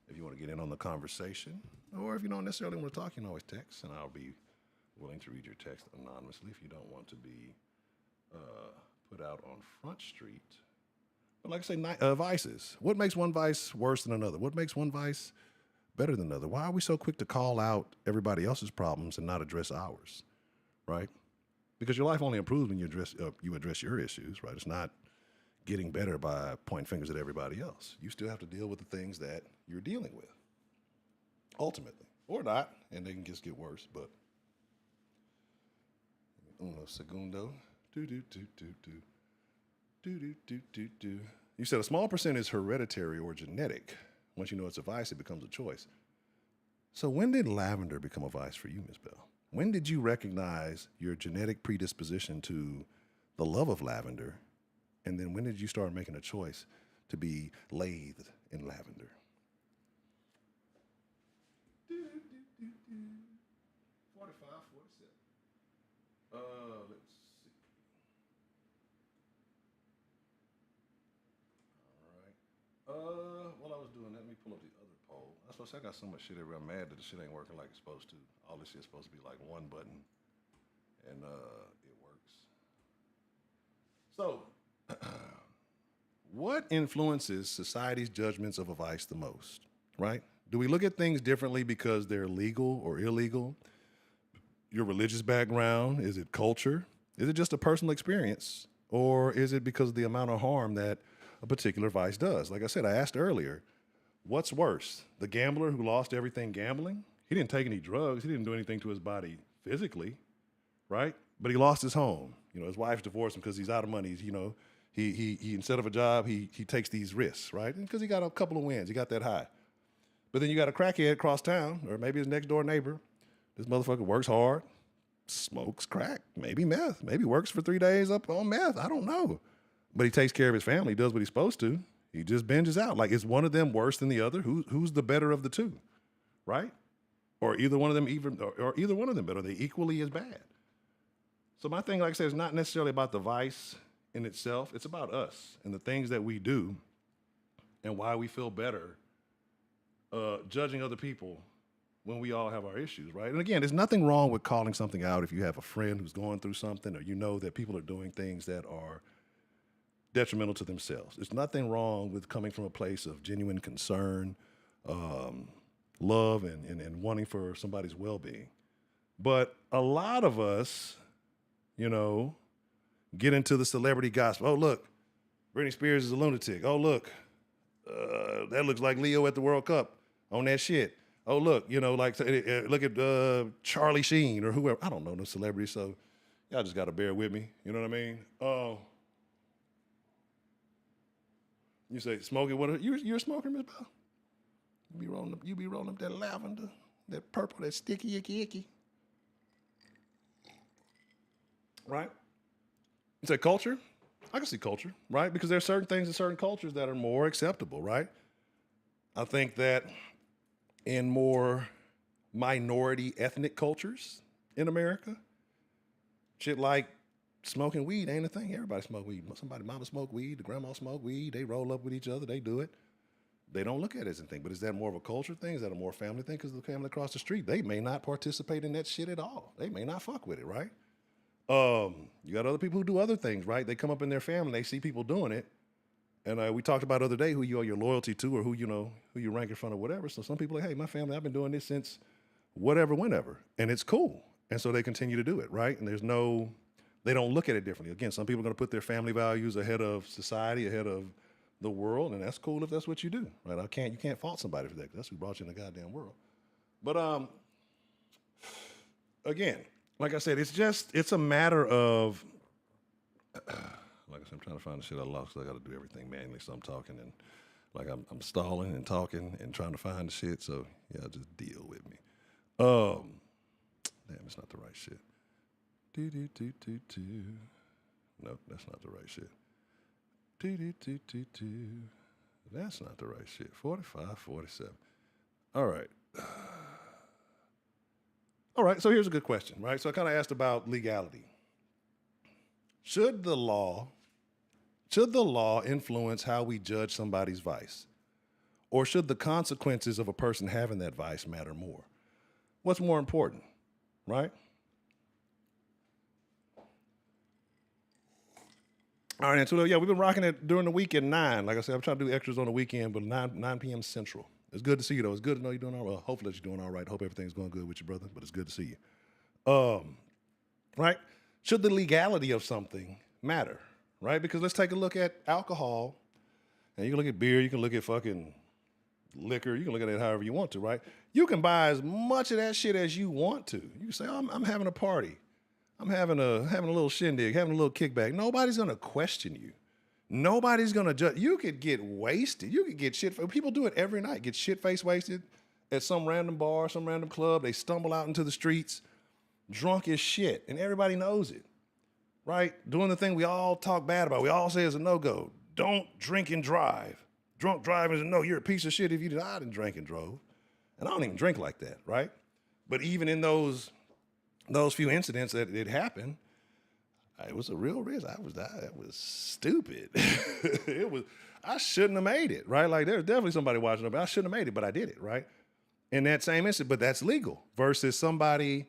If you want to get in on the conversation, or if you don't necessarily want to talk, you can always text, and I'll be willing to read your text anonymously if you don't want to be put out on Front Street. But like I say, vices. What makes one vice worse than another? What makes one vice better than another? Why are we so quick to call out everybody else's problems and not address ours, right? Because your life only improves when you address your issues, right? It's not getting better by pointing fingers at everybody else. You still have to deal with the things that you're dealing with, ultimately, or not, and they can just get worse. But uno segundo, do. You said a small percent is hereditary or genetic. Once you know it's a vice, it becomes a choice. So when did lavender become a vice for you, Ms. Bell? When did you recognize your genetic predisposition to the love of lavender? And then when did you start making a choice to be lathed in lavender? 45, 47. Let's see. All right. While I was doing that, let me pull up the other poll. That's why I got so much shit everywhere. I'm mad that the shit ain't working like it's supposed to. All this shit's supposed to be like one button, and it works. So, what influences society's judgments of a vice the most, right? Do we look at things differently because they're legal or illegal? Your religious background? Is it culture? Is it just a personal experience? Or is it because of the amount of harm that a particular vice does? Like I said, I asked earlier, what's worse? The gambler who lost everything gambling? He didn't take any drugs. He didn't do anything to his body physically, right? But he lost his home. His wife divorced him because he's out of money. He instead of a job, he takes these risks, right? Because he got a couple of wins. He got that high. But then you got a crackhead across town, or maybe his next door neighbor. This motherfucker works hard, smokes crack, maybe meth, maybe works for 3 days up on meth. I don't know. But he takes care of his family, does what he's supposed to. He just binges out. Like, is one of them worse than the other? Who's the better of the two, right? Or either one of them or either one of them better? Are they equally as bad? So my thing, like I said, is not necessarily about the vice in itself. It's about us and the things that we do and why we feel better judging other people when we all have our issues, right? And again, there's nothing wrong with calling something out if you have a friend who's going through something, or you know that people are doing things that are detrimental to themselves. There's nothing wrong with coming from a place of genuine concern, love, and wanting for somebody's well-being. But a lot of us, get into the celebrity gossip. Oh, look, Britney Spears is a lunatic. Oh, look, that looks like Leo at the World Cup on that shit. Oh, look, look at Charlie Sheen or whoever. I don't know no celebrities, so y'all just got to bear with me. You know what I mean? You say smoking? What? You're a smoker, Miss Bell? You be rolling up that lavender, that purple, that sticky, icky. Right? You say culture? I can see culture, right? Because there's certain things in certain cultures that are more acceptable, right? I think that in more minority ethnic cultures in America, shit like smoking weed ain't a thing. Everybody smoke weed. Somebody mama smoke weed, the grandma smoke weed, they roll up with each other, they do it. They don't look at it as a thing. But is that more of a culture thing? Is that a more family thing? Because the family across the street, they may not participate in that shit at all. They may not fuck with it, right? You got other people who do other things, right? They come up in their family, they see people doing it. And we talked about the other day who you owe your loyalty to, or who you rank in front of, whatever. So some people are like, hey, my family, I've been doing this since whatever, whenever. And it's cool. And so they continue to do it, right? And they don't look at it differently. Again, some people are going to put their family values ahead of society, ahead of the world, and that's cool if that's what you do, right? You can't fault somebody for that, 'cause that's who brought you in the goddamn world. But again, like I said, it's a matter of, like I said, I'm trying to find the shit I lost, because I got to do everything manually, so I'm talking and like I'm stalling and talking and trying to find the shit, so yeah, just deal with me. Damn, it's not the right shit. Nope, that's not the right shit. That's not the right shit. 45, 47. All right. All right, so here's a good question, right? So I kind of asked about legality. Should the law influence how we judge somebody's vice? Or should the consequences of a person having that vice matter more? What's more important, right? All right, and so yeah, we've been rocking it during the week at 9. Like I said, I'm trying to do extras on the weekend, but 9 p.m. Central. It's good to see you, though. It's good to know you're doing all right. Well, hopefully you're doing all right. Hope everything's going good with you, brother, but it's good to see you. Right? Should the legality of something matter, right? Because let's take a look at alcohol, and you can look at beer, you can look at fucking liquor, you can look at it however you want to, right? You can buy as much of that shit as you want to. You can say, oh, I'm having a party. I'm having a little shindig, having a little kickback. Nobody's going to question you. Nobody's gonna judge. You could get wasted. You could get shit. People do it every night. Get shit face wasted at some random bar, some random club. They stumble out into the streets, drunk as shit, and everybody knows it, right? Doing the thing we all talk bad about. We all say is a no-go. Don't drink and drive. Drunk driving is a no. You're a piece of shit if you did. I didn't drink and drove, and I don't even drink like that, right? But even in those few incidents that it happened, it was a real risk. That was stupid. I shouldn't have made it, right? Like there's definitely somebody watching it, but I shouldn't have made it, but I did it, right? In that same instant, but that's legal versus somebody,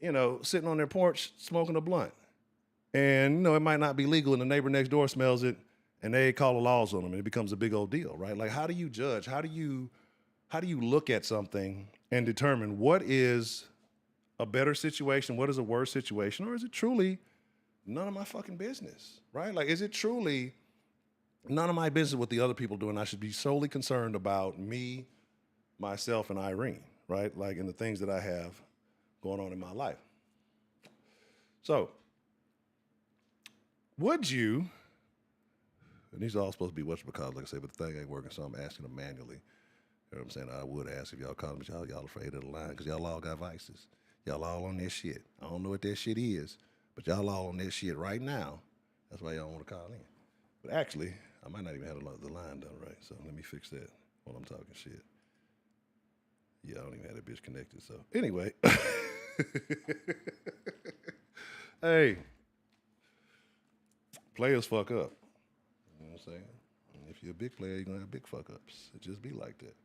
sitting on their porch smoking a blunt. And, it might not be legal and the neighbor next door smells it and they call the laws on them and it becomes a big old deal, right? Like, how do you judge? How do you look at something and determine what is a better situation? What is a worse situation? Or is it truly none of my fucking business, right? Like, is it truly none of my business what the other people do and I should be solely concerned about me, myself, and Irene, right? Like, in the things that I have going on in my life. So, would you, and these are all supposed to be whatchamacallit, like I say, but the thing ain't working, so I'm asking them manually. You know what I'm saying? I would ask if y'all call me, but y'all afraid of the line, because y'all all got vices. Y'all all on this shit. I don't know what that shit is, but y'all all on this shit right now. That's why y'all want to call in. But actually, I might not even have the line done right, so let me fix that while I'm talking shit. Yeah, I don't even have that bitch connected, so. Anyway. Hey. Players fuck up. You know what I'm saying? And if you're a big player, you're going to have big fuck ups. It just be like that.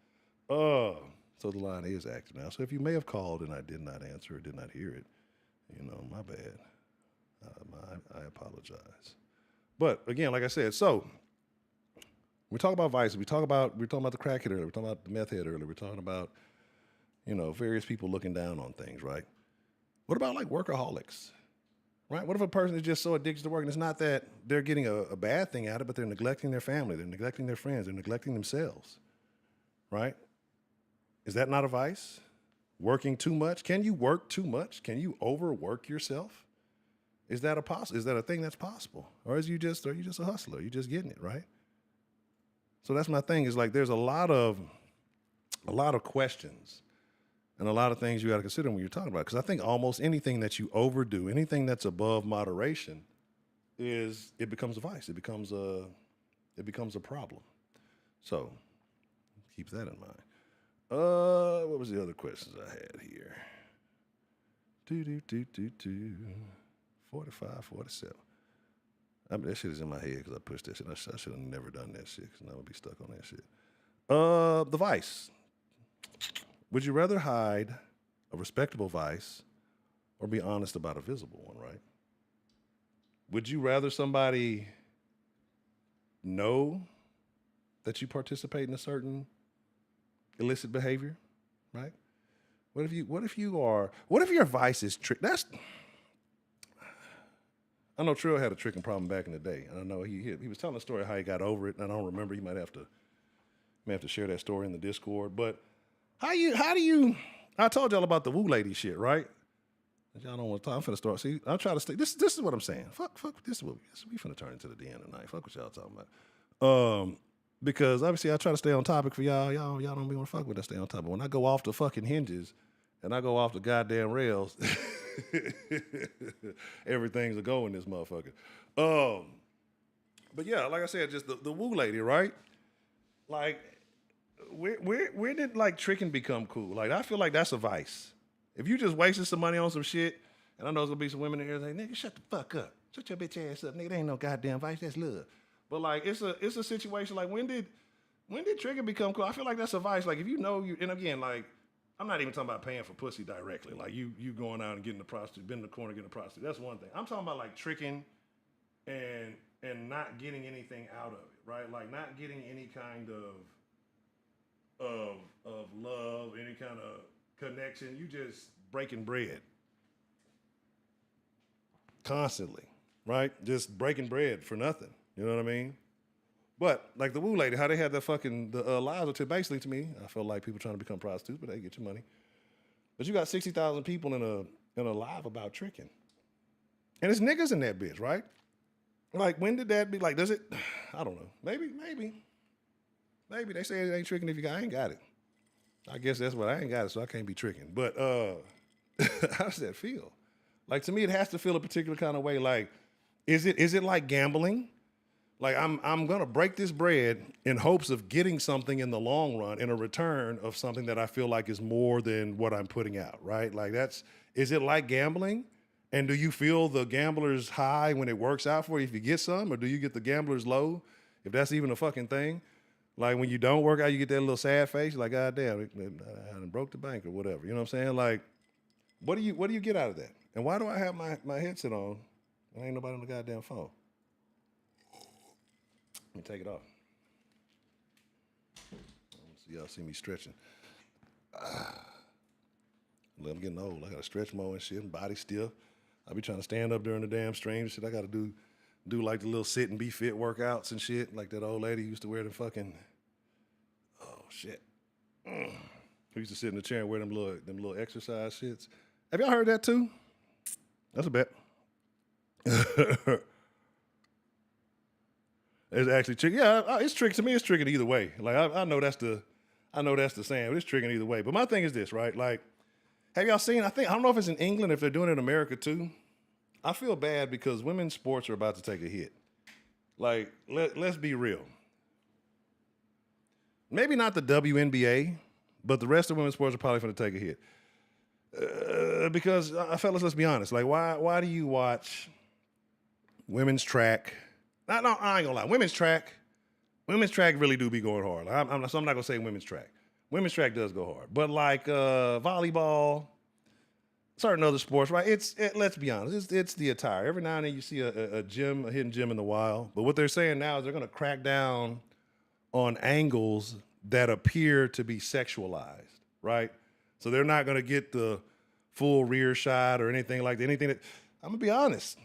So the line is active now. So if you may have called and I did not answer or did not hear it, my bad. I apologize. But again, like I said, so we talk about vices. We're talking about the crackhead earlier. We're talking about the meth head earlier. We're talking about, various people looking down on things, right? What about like workaholics? Right? What if a person is just so addicted to work and it's not that they're getting a bad thing out of it, but they're neglecting their family, they're neglecting their friends, they're neglecting themselves, right? Is that not a vice? Working too much? Can you work too much? Can you overwork yourself? Is that a thing that's possible? Or are you just a hustler? You're just getting it, right? So that's my thing is like there's a lot of questions and a lot of things you got to consider when you're talking about it. Because I think almost anything that you overdo, anything that's above moderation, it becomes a vice. It becomes a problem. So keep that in mind. What was the other questions I had here? 45, 47. I mean, that shit is in my head because I pushed that shit. I should have never done that shit because now I would be stuck on that shit. The vice. Would you rather hide a respectable vice or be honest about a visible one, right? Would you rather somebody know that you participate in a certain illicit behavior, right? What if your vice is trick? I know Trill had a tricking problem back in the day. And I know he was telling a story of how he got over it, and I don't remember. You might have to share that story in the Discord. But how do you? I told y'all about the woo lady shit, right? Y'all don't want to talk. I'm finna start. See, I'm trying to stay. This is what I'm saying. Fuck. This is what we finna turn into the end of the night. Fuck what y'all talking about. Because obviously I try to stay on topic for y'all. Y'all don't be want to fuck with us. Stay on topic. When I go off the fucking hinges, and I go off the goddamn rails, everything's a go in this motherfucker. But yeah, like I said, just the woo lady, right? Like, where did like tricking become cool? Like, I feel like that's a vice. If you just wasting some money on some shit, and I know there's gonna be some women in here like, nigga, shut the fuck up. Shut your bitch ass up, nigga. That ain't no goddamn vice, that's love. But like, it's a situation like when did tricking become cool? I feel like that's a vice. Like if you know you, and again, like I'm not even talking about paying for pussy directly. Like you going out and getting a prostitute, been in the corner getting a prostitute. That's one thing. I'm talking about like tricking and not getting anything out of it, right? Like not getting any kind of love, any kind of connection. You just breaking bread constantly, right? Just breaking bread for nothing. You know what I mean? But like the woo lady, how they had the lives to basically to me, I feel like people trying to become prostitutes, but they get your money. But you got 60,000 people in a live about tricking, and it's niggas in that bitch, right? Like, when did that be? Like, does it? I don't know. Maybe. They say it ain't tricking if you got. I ain't got it. I guess that's what I ain't got it, so I can't be tricking. But how does that feel? Like, to me, it has to feel a particular kind of way. Like, is it like gambling? Like, I'm gonna break this bread in hopes of getting something in the long run in a return of something that I feel like is more than what I'm putting out, right? Like, is it like gambling? And do you feel the gambler's high when it works out for you if you get some, or do you get the gambler's low, if that's even a fucking thing? Like, when you don't work out, you get that little sad face, like, God damn, I done broke the bank or whatever. You know what I'm saying? Like, what do you get out of that? And why do I have my headset on and ain't nobody on the goddamn phone? Let me take it off. So y'all see me stretching. I'm getting old. I gotta stretch more and shit, and body stiff. I be trying to stand up during the damn stream. Shit, I gotta do like the little sit and be fit workouts and shit, like that old lady used to wear the fucking. Oh shit. Who used to sit in the chair and wear them little exercise shits. Have y'all heard that too? That's a bet. It's actually tricky. Yeah, it's tricky to me. It's tricky either way. Like, I know that's the saying, but it's tricky either way. But my thing is this, right? Like, have y'all seen? I don't know if it's in England, if they're doing it in America too. I feel bad because women's sports are about to take a hit. Like, let's be real. Maybe not the WNBA, but the rest of women's sports are probably going to take a hit. Because, fellas, let's be honest. Like, why do you watch women's track? No, I ain't gonna lie. Women's track really do be going hard. Like, so I'm not gonna say women's track. Women's track does go hard, but like volleyball, certain other sports, right? Let's be honest, it's the attire. Every now and then you see a hidden gem in the wild. But what they're saying now is they're gonna crack down on angles that appear to be sexualized, right? So they're not gonna get the full rear shot or anything like that. Anything that I'm gonna be honest.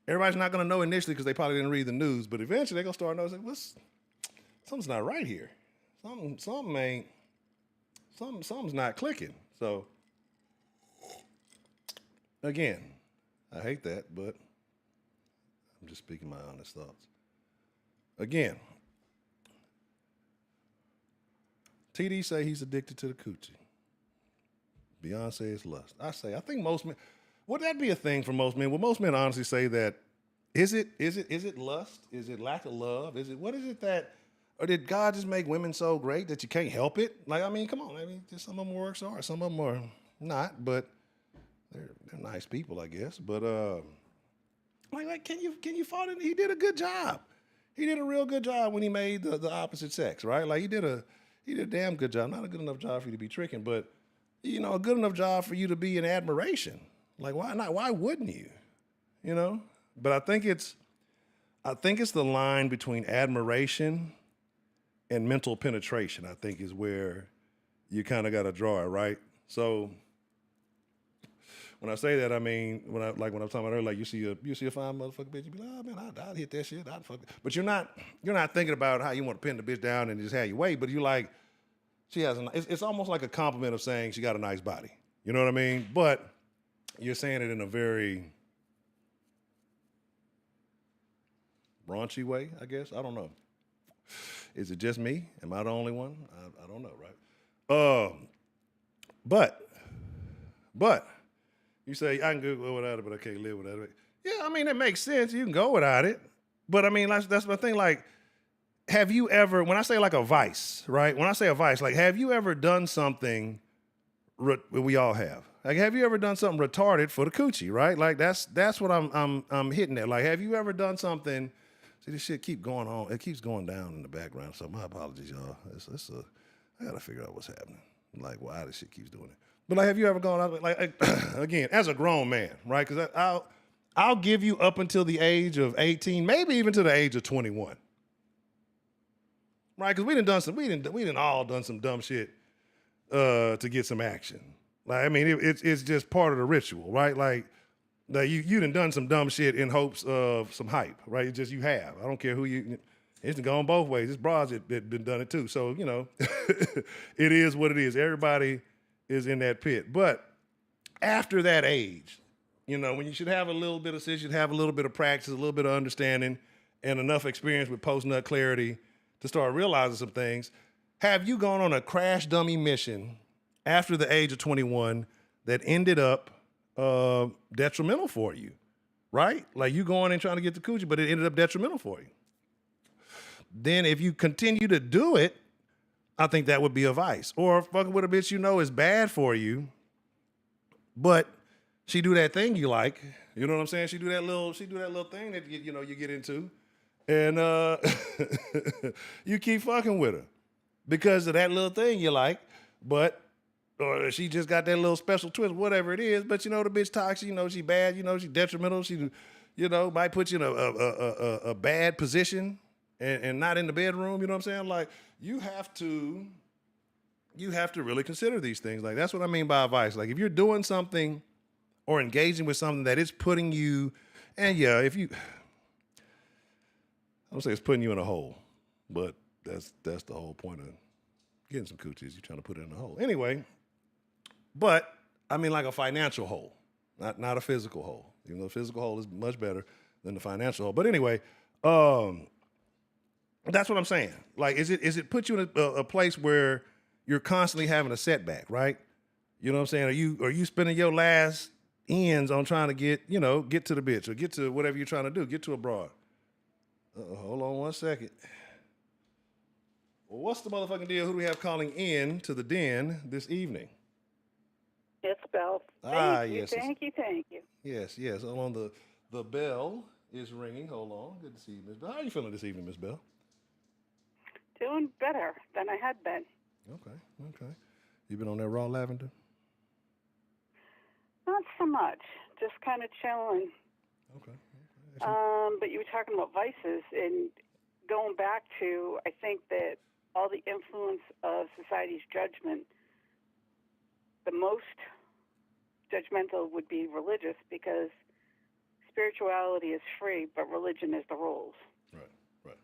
Everybody's not going to know initially because they probably didn't read the news, but eventually they're going to start noticing, something's not right here. Something's not clicking. So, again, I hate that, but I'm just speaking my honest thoughts. Again, TD say he's addicted to the coochie. Beyonce is lust. I think most men. Would that be a thing for most men? Would most men honestly say that? Is it lust? Is it lack of love? What is it that, or did God just make women so great that you can't help it? Like, I mean, come on. I mean, just some of them work hard, some of them are not, but they're nice people, I guess. But like, can you fault him? He did a good job. He did a real good job when he made the opposite sex, right? Like, he did a damn good job. Not a good enough job for you to be tricking, but a good enough job for you to be in admiration. Like, why not? Why wouldn't you? But I think it's the line between admiration and mental penetration, I think, is where you kind of got to draw it, right? So when I say that, I mean, when I'm talking about earlier, like, you see a fine motherfucking bitch, you be like, oh man, I'd hit that shit, I'd fuck it. But you're not thinking about how you want to pin the bitch down and just have your way, but you like, it's almost like a compliment of saying she got a nice body. You know what I mean? But you're saying it in a very raunchy way, I guess. I don't know. Is it just me? Am I the only one? I don't know, right? But you say I can go without it, but I can't live without it. Yeah, I mean, it makes sense. You can go without it. But I mean, that's my thing. Like, have you ever, when I say like a vice, right? When I say a vice, like, have you ever done something, we all have. Like, have you ever done something retarded for the coochie, right? Like, that's what I'm hitting at. Like, have you ever done something? See, this shit keep going on. It keeps going down in the background. So my apologies, y'all. I gotta figure out what's happening. Like, why this shit keeps doing it. But like, have you ever gone out like again as a grown man, right? Because I'll give you up until the age of 18, maybe even to the age of 21, right? Because we done all done some dumb shit to get some action. Like, I mean, it's just part of the ritual, right? Like you done some dumb shit in hopes of some hype, right? It's just you have. I don't care who you. It's gone both ways. It's bras that been done it too. So it is what it is. Everybody is in that pit. But after that age, You know, when you should have a little bit of sense, you should have a little bit of practice, a little bit of understanding, and enough experience with post-nut clarity to start realizing some things. Have you gone on a crash dummy mission after the age of 21 that ended up detrimental for you, right? Like you going and trying to get the coochie, but it ended up detrimental for you. Then if you continue to do it, I think that would be a vice. Or fucking with a bitch you know is bad for you, but she do that thing you like. You know what I'm saying? She do that little thing that you get into. And you keep fucking with her because of that little thing you like, but or she just got that little special twist, whatever it is. But the bitch toxic, she bad, she detrimental, she, might put you in a bad position and not in the bedroom. You know what I'm saying? Like you have to really consider these things. Like that's what I mean by advice. Like if you're doing something or engaging with something that is putting you, and yeah, if you. I don't say it's putting you in a hole, but that's the whole point of getting some coochies. You're trying to put it in a hole. Anyway, but I mean like a financial hole, not a physical hole. Even though the physical hole is much better than the financial hole. But anyway, that's what I'm saying. Like, is it put you in a place where you're constantly having a setback, right? You know what I'm saying? Are you spending your last ends on trying to get to the bitch or get to whatever you're trying to do, get to a broad? Hold on one second. Well, what's the motherfucking deal? Who do we have calling in to the den this evening? It's Belle. Yes. Thank you. Yes. Hold on. The bell is ringing. Hold on. Good to see you, Miss Bell. How are you feeling this evening, Miss Bell? Doing better than I had been. Okay. You been on that raw lavender? Not so much. Just kind of chilling. Okay. But you were talking about vices, and going back to, I think that all the influence of society's judgment, the most judgmental would be religious, because spirituality is free, but religion is the rules. Right.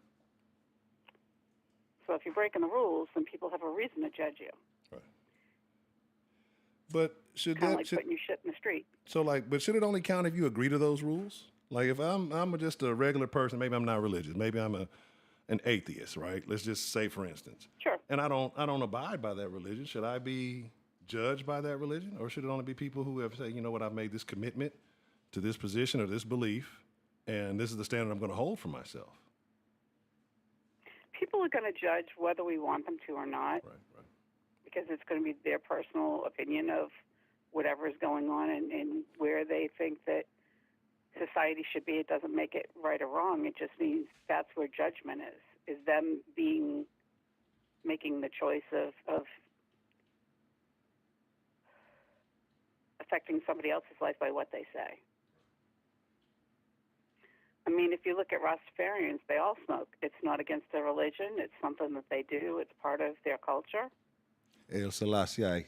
So if you're breaking the rules, then people have a reason to judge you. Right. But should kind of like putting your shit in the street. So but should it only count if you agree to those rules? Like if I'm just a regular person, maybe I'm not religious, maybe I'm an atheist, right? Let's just say, for instance. Sure. And I don't abide by that religion. Should I be judged by that religion, or should it only be people who have said, you know what, I've made this commitment to this position or this belief, and this is the standard I'm going to hold for myself? People are going to judge whether we want them to or not. Right. Because it's going to be their personal opinion of whatever is going on and where they think that society should be. It doesn't make it right or wrong. It just means that's where judgment is them making the choice of affecting somebody else's life by what they say. I mean, if you look at Rastafarians, they all smoke. It's not against their religion. It's something that they do. It's part of their culture. El Selassie.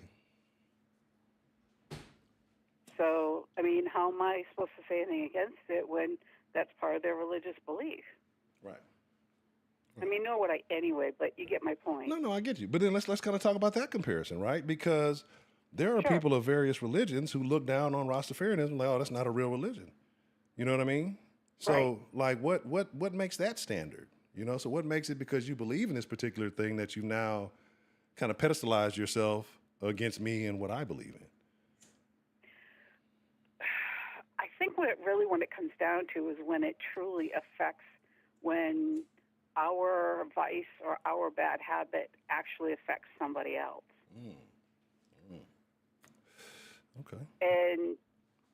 So, I mean, how am I supposed to say anything against it when that's part of their religious belief? Right. I mean, nor would I anyway, but you get my point. No, I get you. But then let's kind of talk about that comparison, right? Because there are people of various religions who look down on Rastafarianism and like, oh, that's not a real religion. You know what I mean? So, like, what makes that standard? So what makes it, because you believe in this particular thing, that you now kind of pedestalize yourself against me and what I believe in? I think when it comes down to is when it truly affects, when our vice or our bad habit actually affects somebody else. Okay. And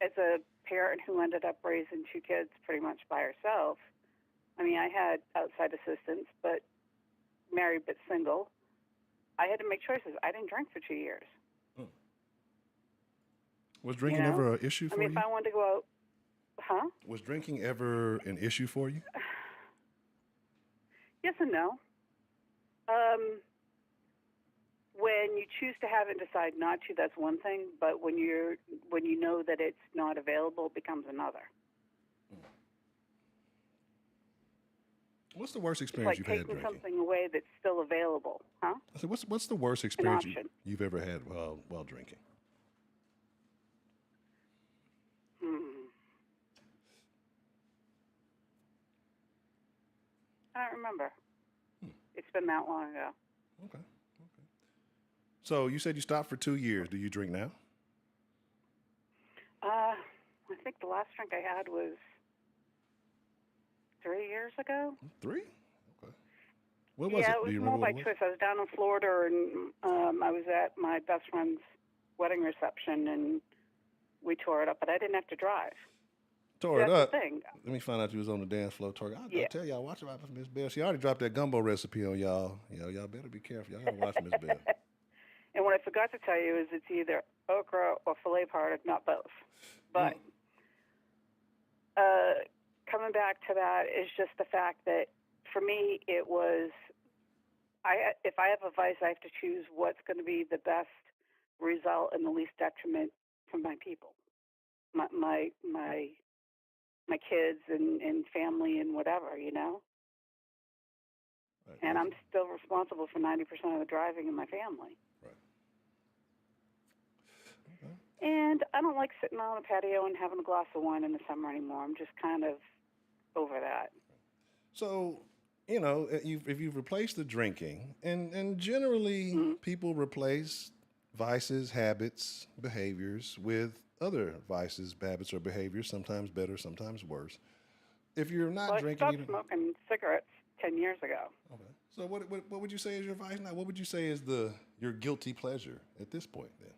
as a parent who ended up raising two kids pretty much by herself, I mean, I had outside assistance, but married but single. I had to make choices. I didn't drink for 2 years. Was drinking ever an issue for you? I mean, if I wanted to go out, Was drinking ever an issue for you? Yes and no. When you choose to have and decide not to, that's one thing. But when you know that it's not available, it becomes another. What's the worst experience you've had drinking? It's like taking something away that's still available, huh? I said, what's the worst experience you've ever had while drinking? I don't remember. It's been that long ago. Okay. So you said you stopped for 2 years. Do you drink now? I think the last drink I had was 3 years ago. 3? Okay. What was Yeah, it? it Do was you more remember what by it was? choice. I was down in Florida, and I was at my best friend's wedding reception, and we tore it up, but I didn't have to drive. Tore it That's the up. thing. Let me find out you was on the dance floor. I Yeah. tell y'all, watch out for Miss Bell. She already dropped that gumbo recipe on y'all. Y'all better be careful. Y'all gotta watch Miss Bell. And what I forgot to tell you is it's either okra or filet part, if not both. But coming back to that is just the fact that for me it was, if I have a vice, I have to choose what's going to be the best result and the least detriment for my people, my kids and family and whatever, you know. Right. And I'm still responsible for 90% of the driving in my family. Right. Okay. And I don't like sitting on a patio and having a glass of wine in the summer anymore. I'm just kind of over that. So, if you've replaced the drinking, and generally people replace vices, habits, behaviors with other vices, habits, or behaviors, sometimes better, sometimes worse. If you're not Well, I drinking, stopped smoking cigarettes 10 years ago. Okay. So what would you say is your vice now? What would you say is your guilty pleasure at this point then?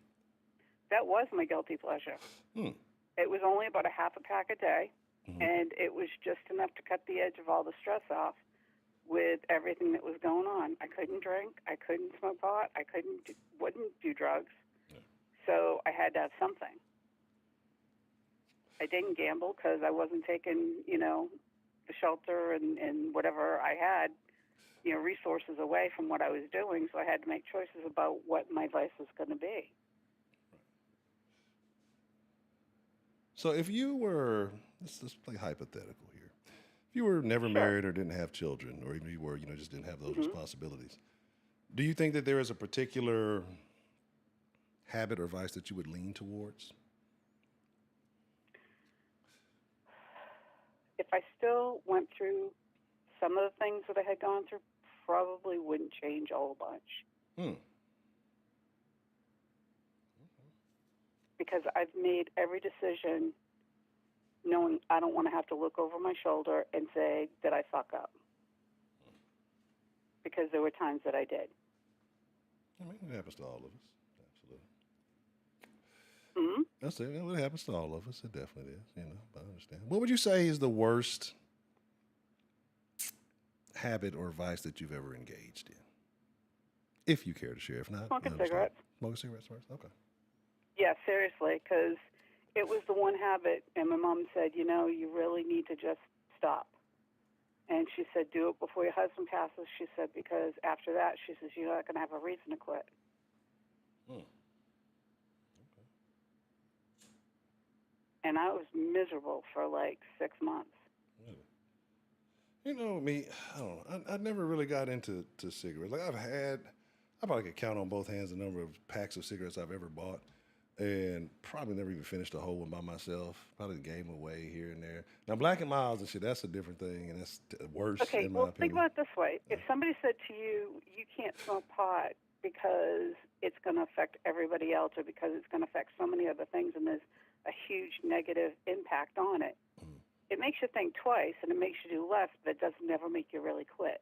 That was my guilty pleasure. It was only about a half a pack a day, and it was just enough to cut the edge of all the stress off with everything that was going on. I couldn't drink. I couldn't smoke pot. I wouldn't do drugs. Yeah. So I had to have something. I didn't gamble because I wasn't taking, the shelter and whatever I had, resources away from what I was doing. So I had to make choices about what my vice was going to be. So if you were, let's play hypothetical here. If you were never married or didn't have children, or even if you were, just didn't have those responsibilities, do you think that there is a particular habit or vice that you would lean towards? If I still went through some of the things that I had gone through, probably wouldn't change a whole bunch. Because I've made every decision knowing I don't want to have to look over my shoulder and say, did I fuck up? Because there were times that I did. I mean, it happens to all of us. Mm-hmm. That's it. It happens to all of us. It definitely is. I understand. What would you say is the worst habit or vice that you've ever engaged in? If you care to share. If not, Smoking cigarettes. Smoking cigarettes first? Okay. Yeah, seriously, because it was the one habit, and my mom said, you really need to just stop. And she said, do it before your husband passes. She said, because after that, she says, you're not going to have a reason to quit. Okay. And I was miserable for like 6 months. Really? Me, I don't know. I never really got into cigarettes. Like I probably could count on both hands the number of packs of cigarettes I've ever bought. And probably never even finished a whole one by myself. Probably gave them away here and there. Now, Black and Miles and shit, that's a different thing, and that's worse in my opinion. Think about it this way. If somebody said to you, you can't smoke pot because it's going to affect everybody else or because it's going to affect so many other things and there's a huge negative impact on it, it makes you think twice and it makes you do less, but it doesn't never make you really quit.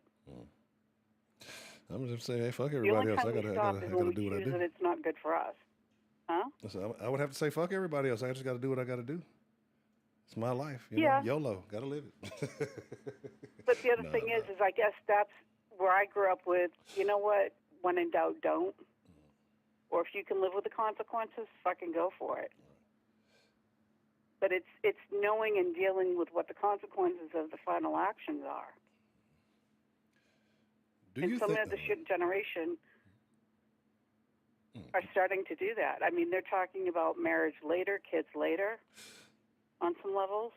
I'm just saying, hey, fuck everybody else. I gotta do what I do. That it's not good for us. Huh? So I would have to say, fuck everybody else. I just got to do what I got to do. It's my life. YOLO. Got to live it. But the other thing is I guess that's where I grew up with, you know what? When in doubt, don't. Or if you can live with the consequences, fucking go for it. But it's knowing and dealing with what the consequences of the final actions are. And some of the shit generation are starting to do that. I mean, they're talking about marriage later, kids later, on some levels.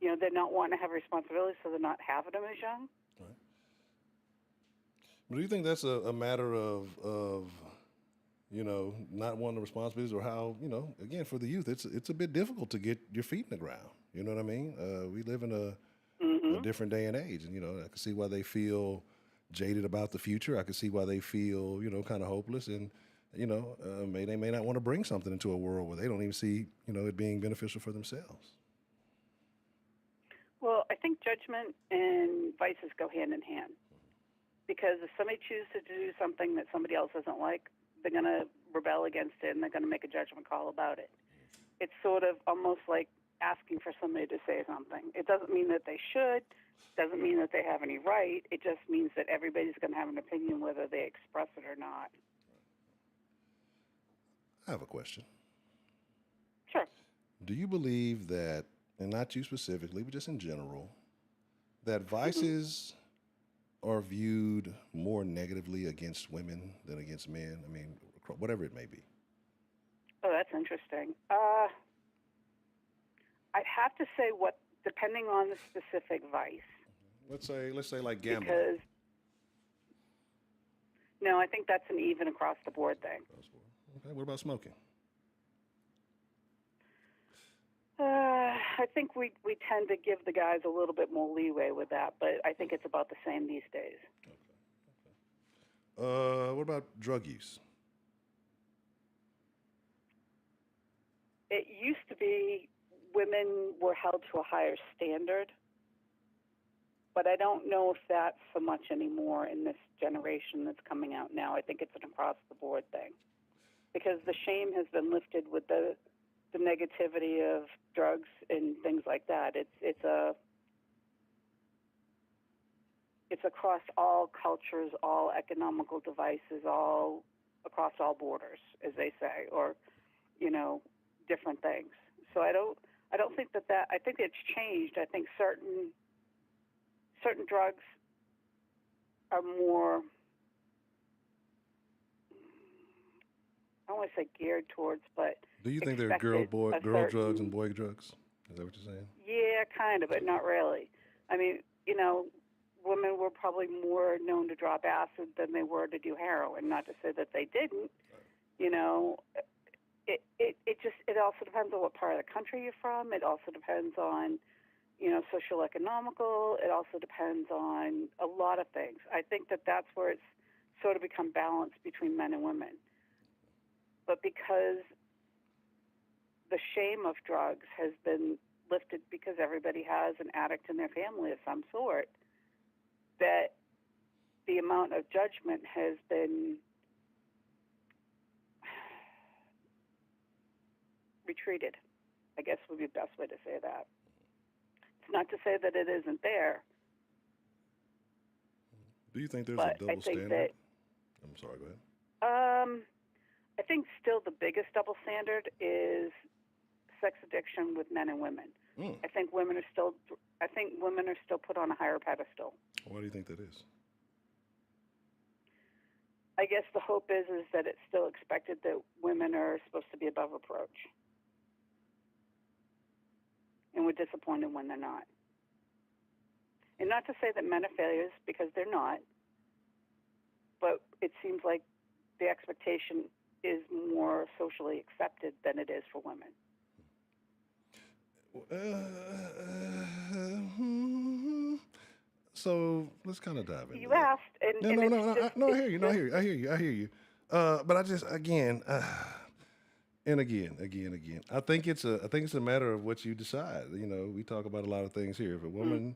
They're not wanting to have responsibilities, so they're not having them as young. Right. But do you think that's a matter of not wanting the responsibilities, or how, again, for the youth, it's a bit difficult to get your feet in the ground. You know what I mean? We live in a a different day and age. And, I can see why they feel jaded about the future. I can see why they feel, kind of hopeless. And, they may not want to bring something into a world where they don't even see, it being beneficial for themselves. Well, I think judgment and vices go hand in hand. Because if somebody chooses to do something that somebody else doesn't like, they're going to rebel against it and they're going to make a judgment call about it. It's sort of almost like asking for somebody to say something. It doesn't mean that they should, doesn't mean that they have any right. It just means that everybody's going to have an opinion whether they express it or not. I have a question. Sure. Do you believe that, and not you specifically, but just in general, that vices are viewed more negatively against women than against men? I mean, whatever it may be. Oh, that's interesting. I'd have to say depending on the specific vice. Let's say like gambling. Because, no, I think that's an even across the board thing. Okay, what about smoking? I think we tend to give the guys a little bit more leeway with that, but I think it's about the same these days. Okay. What about drug use? It used to be women were held to a higher standard, but I don't know if that's so much anymore in this generation that's coming out now. I think it's an across-the-board thing because the shame has been lifted with the negativity of drugs and things like that. It's across all cultures, all economical devices, all across all borders, as they say, or different things. So I don't think that I think it's changed. I think certain drugs are more, I don't want to say geared towards, but do you think they're girl drugs and boy drugs? Is that what you're saying? Yeah, kind of, but not really. I mean, women were probably more known to drop acid than they were to do heroin. Not to say that they didn't. It also depends on what part of the country you're from. It also depends on, social economical. It also depends on a lot of things. I think that that's where it's sort of become balanced between men and women. But because the shame of drugs has been lifted because everybody has an addict in their family of some sort, that the amount of judgment has been retreated, I guess would be the best way to say that. It's not to say that it isn't there. Do you think there's a double standard? I'm sorry, go ahead. I think still the biggest double standard is sex addiction with men and women. I think women are still put on a higher pedestal. Why do you think that is? I guess the hope is that it's still expected that women are supposed to be above reproach. And we're disappointed when they're not. And not to say that men are failures, because they're not, but it seems like the expectation is more socially accepted than it is for women. So let's kind of dive into You asked, and I hear you. But I just again, I think it's a matter of what you decide. We talk about a lot of things here. If a woman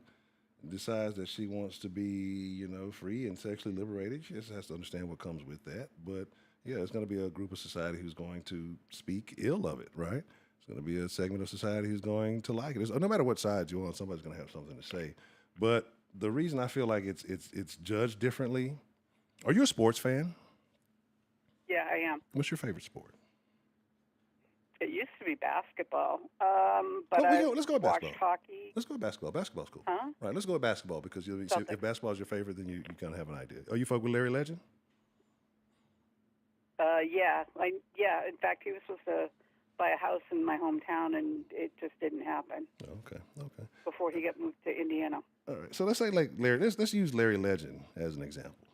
decides that she wants to be, free and sexually liberated, she just has to understand what comes with that. But yeah, it's going to be a group of society who's going to speak ill of it, right? It's going to be a segment of society who's going to like it. No matter what side you're on, somebody's going to have something to say. But the reason I feel like it's judged differently. Are you a sports fan? Yeah, I am. What's your favorite sport? It used to be basketball, but let's go with basketball. Watched hockey. Let's go with basketball. Basketball's cool. Huh? Right, let's go with basketball because if basketball is your favorite, then you kind of have an idea. Are you folk with Larry Legend? Yeah. In fact, he was supposed to buy a house in my hometown, and it just didn't happen. Okay. Before he got moved to Indiana. All right. So let's say like Larry. Let's use Larry Legend as an example.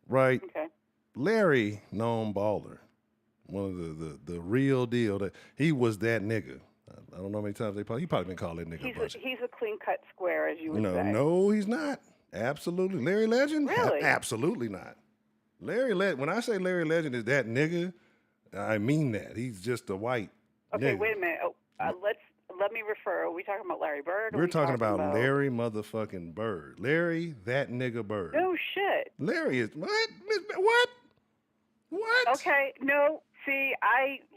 Right. Okay. Larry, known baller, one of the real deal. That he was that nigga. I don't know how many times he probably been called that nigga a bunch. He's a clean-cut square, as you would say. No, he's not. Absolutely. Larry Legend? Really? Absolutely not. When I say Larry Legend is that nigga, I mean that. He's just a white Okay, nigga. wait a minute. Let me refer. Are we talking about Larry Bird? We're talking about Larry motherfucking Bird. Larry, that nigga Bird. No shit. Larry is what? What? Okay, no. See,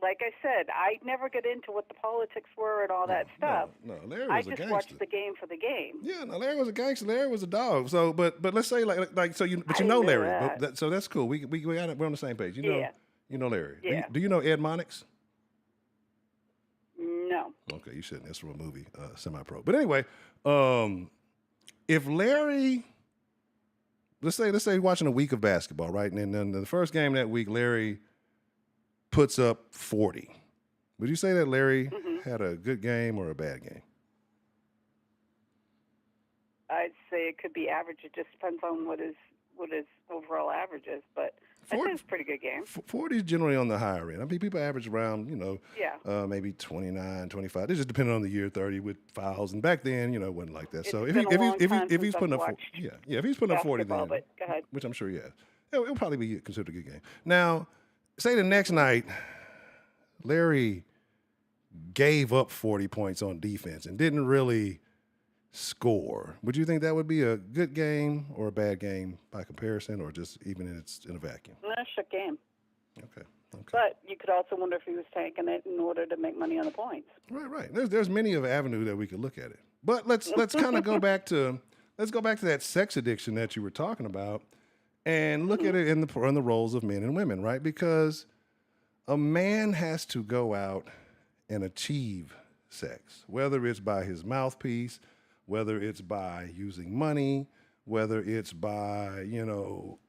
like I said, I never get into what the politics were and all that stuff. No, Larry was a gangster. I just watched the game for the game. Yeah, no, Larry was a gangster. Larry was a dog. So, but let's say but you know Larry. So that's cool. We're on the same page. You know Larry. Yeah. Do you know Ed Monix? No. Okay, you shouldn't. That's from a movie, Semi-Pro. But anyway, if Larry, let's say you're watching a week of basketball, right? And then the first game that week, Larry puts up 40. Would you say that Larry had a good game or a bad game? I'd say it could be average. It just depends on what his overall average is, but I think it's a pretty good game. 40 is generally on the higher end. I mean, people average around, maybe 29, 25. This just depending on the year, 30 with fouls. And back then, it wasn't like that. So if he's putting up, if he's putting up 40, then, but go ahead. Which I'm sure he has, it'll probably be considered a good game. Now, say the next night, Larry gave up 40 points on defense and didn't really score. Would you think that would be a good game or a bad game by comparison, or just even in a vacuum? Not a shit game. Okay. But you could also wonder if he was taking it in order to make money on the points. Right. There's many of avenue that we could look at it. But let's kind of go back to that sex addiction that you were talking about, and look at it in the roles of men and women, right? Because a man has to go out and achieve sex, whether it's by his mouthpiece, whether it's by using money, whether it's by,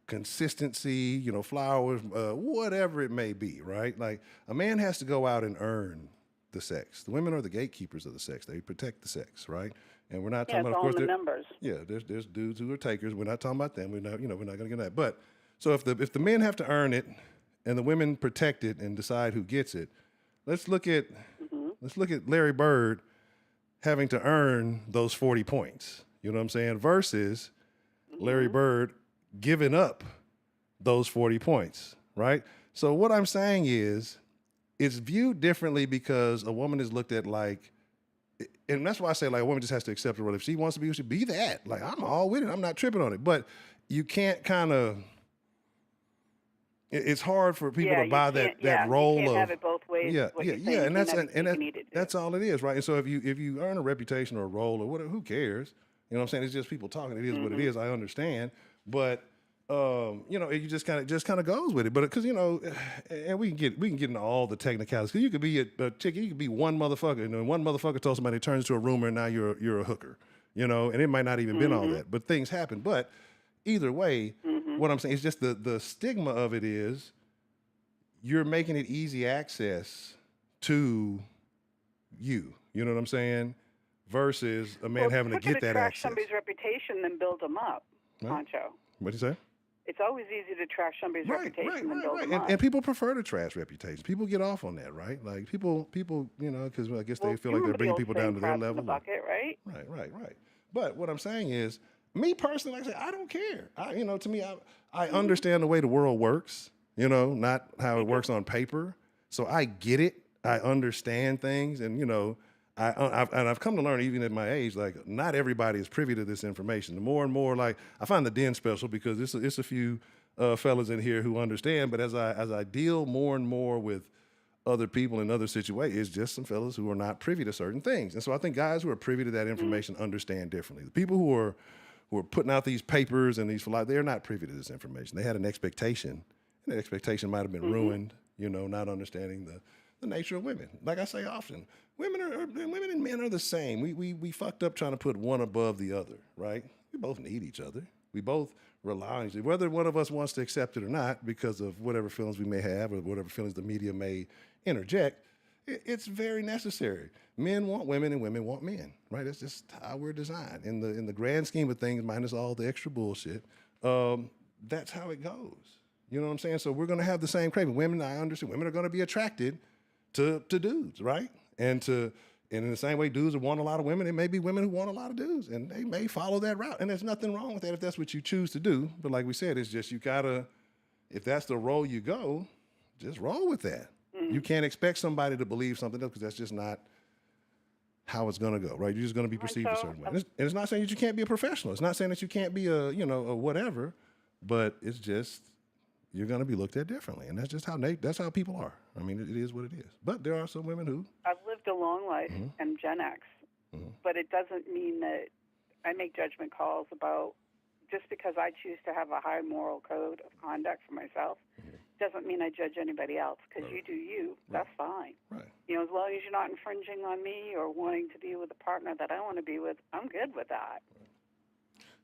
consistency, flowers, whatever it may be, right? Like, a man has to go out and earn the sex. The women are the gatekeepers of the sex. They protect the sex, right? And we're not talking about, of course, the numbers. Yeah, there's dudes who are takers. We're not talking about them. We're not going to get that. But so if the men have to earn it and the women protect it and decide who gets it, let's look at Larry Bird having to earn those 40 points, you know what I'm saying, versus Larry Bird giving up those 40 points, right? So what I'm saying is it's viewed differently because a woman is looked at like, and that's why I say, like, a woman just has to accept her role. If she wants to be, she should be that. Like, I'm all with it. I'm not tripping on it. But you can't it's hard for people to buy that role you can't of have it both ways. And that's all it is, right? And so if you earn a reputation or a role or whatever, who cares? You know what I'm saying? It's just people talking. It is what it is. I understand, but it just kind of goes with it. But because and we can get into all the technicalities. Because you could be a chick, you could be one motherfucker, and one motherfucker told somebody, it turns into a rumor, and now you're a hooker, and it might not even been all that, but things happen. But either way. What I'm saying is just the stigma of it is you're making it easy access to you. You know what I'm saying? Versus a man having to get that access. Trash somebody's reputation and build them up, right. Honcho. What'd you say? It's always easy to trash somebody's reputation and build them up. And people prefer to trash reputations. People get off on that, right? Like people, because I guess they feel like they're bringing people down to their level. The bucket, right? Right. But what I'm saying is, me personally, like I say, I don't care. To me, I understand the way the world works, not how it works on paper. So I get it. I understand things. And, I've come to learn, even at my age, like, not everybody is privy to this information. The more and more, like, I find the den special because it's a few fellas in here who understand. But as I deal more and more with other people in other situations, it's just some fellas who are not privy to certain things. And so I think guys who are privy to that information understand differently. The people who are putting out these papers and they're not privy to this information. They had an expectation, and that expectation might have been ruined, not understanding the nature of women. Like I say often, women and men are the same. We fucked up trying to put one above the other, right? We both need each other. We both rely on each other. Whether one of us wants to accept it or not, because of whatever feelings we may have or whatever feelings the media may interject, it's very necessary. Men want women and women want men, right? That's just how we're designed. In the grand scheme of things, minus all the extra bullshit, that's how it goes. You know what I'm saying? So we're going to have the same craving. Women, I understand, women are going to be attracted to dudes, right? And to in the same way dudes want a lot of women, it may be women who want a lot of dudes, and they may follow that route. And there's nothing wrong with that if that's what you choose to do. But like we said, it's just you gotta, if that's the role you go, just roll with that. You can't expect somebody to believe something else because that's just not how it's going to go, right? You're just going to be perceived a certain way. And it's not saying that you can't be a professional. It's not saying that you can't be a whatever, but it's just you're going to be looked at differently, and that's just that's how people are. I mean, it is what it is. But there are some women who I've lived a long life. I'm Gen X, but it doesn't mean that I make judgment calls about just because I choose to have a high moral code of conduct for myself. Doesn't mean I judge anybody else because you do you. That's fine. Right. As long as you're not infringing on me or wanting to be with a partner that I want to be with, I'm good with that.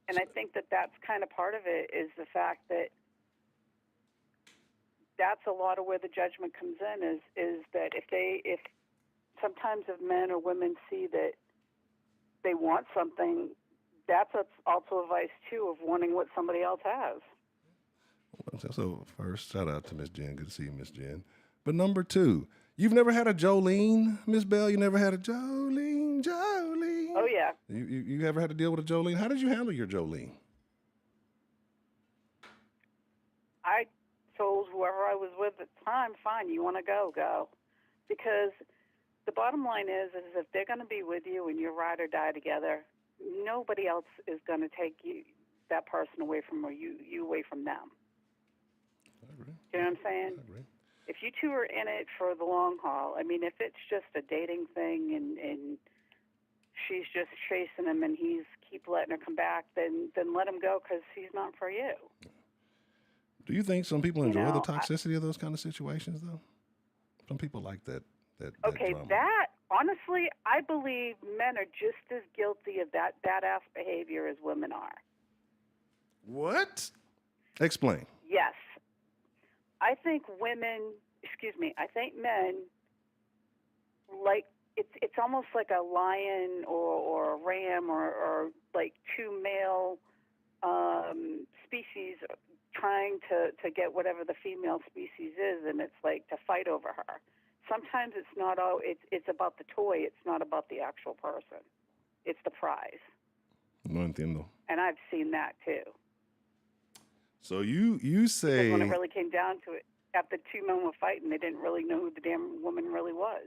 And I think that that's kind of part of it is the fact that that's a lot of where the judgment comes in is that if sometimes if men or women see that they want something, that's also a vice too of wanting what somebody else has. So first, shout out to Miss Jen. Good to see you, Miss Jen. But number two, you've never had a Jolene, Miss Bell. You never had a Jolene. Oh yeah. You ever had to deal with a Jolene? How did you handle your Jolene? I told whoever I was with at the time, fine, you want to go, because the bottom line is if they're going to be with you and you ride or die together, nobody else is going to take that person away from or you away from them. I agree. You know what I'm saying? I agree. If you two are in it for the long haul, I mean, if it's just a dating thing and she's just chasing him and he's keep letting her come back, then let him go because he's not for you. Do you think some people enjoy the toxicity of those kind of situations, though? Some people like that okay, drama. that, honestly, I believe men are just as guilty of that badass behavior as women are. What? Explain. Yes. I think men, like, it's almost like a lion or a ram or like two male species trying to get whatever the female species is, and it's like to fight over her. Sometimes it's not it's about the toy, it's not about the actual person. It's the prize. No entiendo. And I've seen that too. So you say because when it really came down to it, after two men were fighting, they didn't really know who the damn woman really was.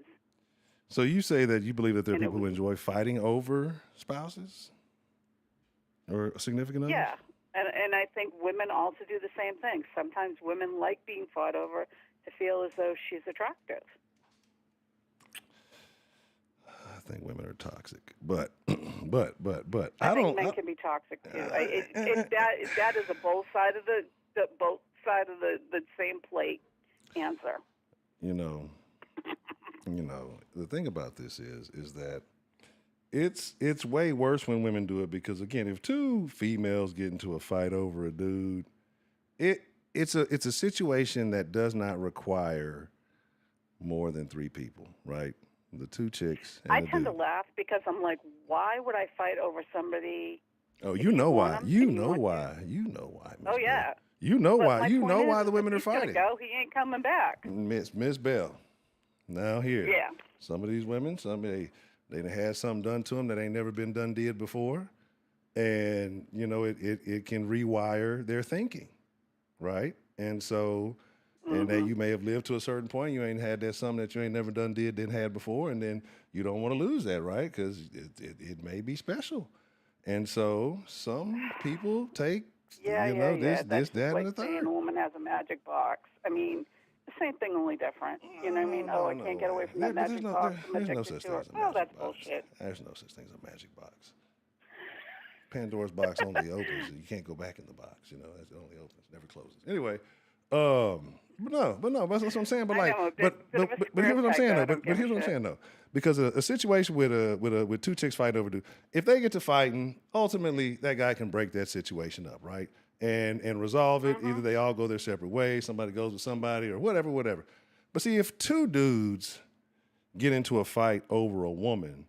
So you say that you believe that there are people who enjoy fighting over spouses or significant others? Yeah, and I think women also do the same thing. Sometimes women like being fought over to feel as though she's attractive. I think women are toxic, but I think men can be toxic too. That is a both side of the same plate answer. You know, the thing about this is that it's way worse when women do it because again, if two females get into a fight over a dude, it's a situation that does not require more than three people, right? The two chicks. And I tend to laugh because I'm like, why would I fight over somebody? Oh, you know why? You know why? Oh yeah. You know why? You know why is the women are he's gonna fighting. go, he ain't coming back. Miss Bell. Now here. Yeah. Some of these women, they had something done to them that ain't never been did before, and it can rewire their thinking, right? And so. And that you may have lived to a certain point, you ain't had that something that you ain't never didn't had before, and then you don't want to lose that, right? Because it may be special. And so some people take, this, that, like and the saying third. a woman has a magic box. I mean, the same thing, only different. You know what I mean? I can't get away from that magic box. There's no such thing as a magic box. That's bullshit. There's no such thing as a magic box. Pandora's box only opens, and you can't go back in the box. It only opens, never closes. Anyway, but that's what I'm saying. But here's what I'm saying though. But here's what I'm saying though. Because a situation with two chicks fighting over dude, if they get to fighting, ultimately that guy can break that situation up, right? And resolve it. Either they all go their separate ways, somebody goes with somebody, or whatever. But see, if two dudes get into a fight over a woman,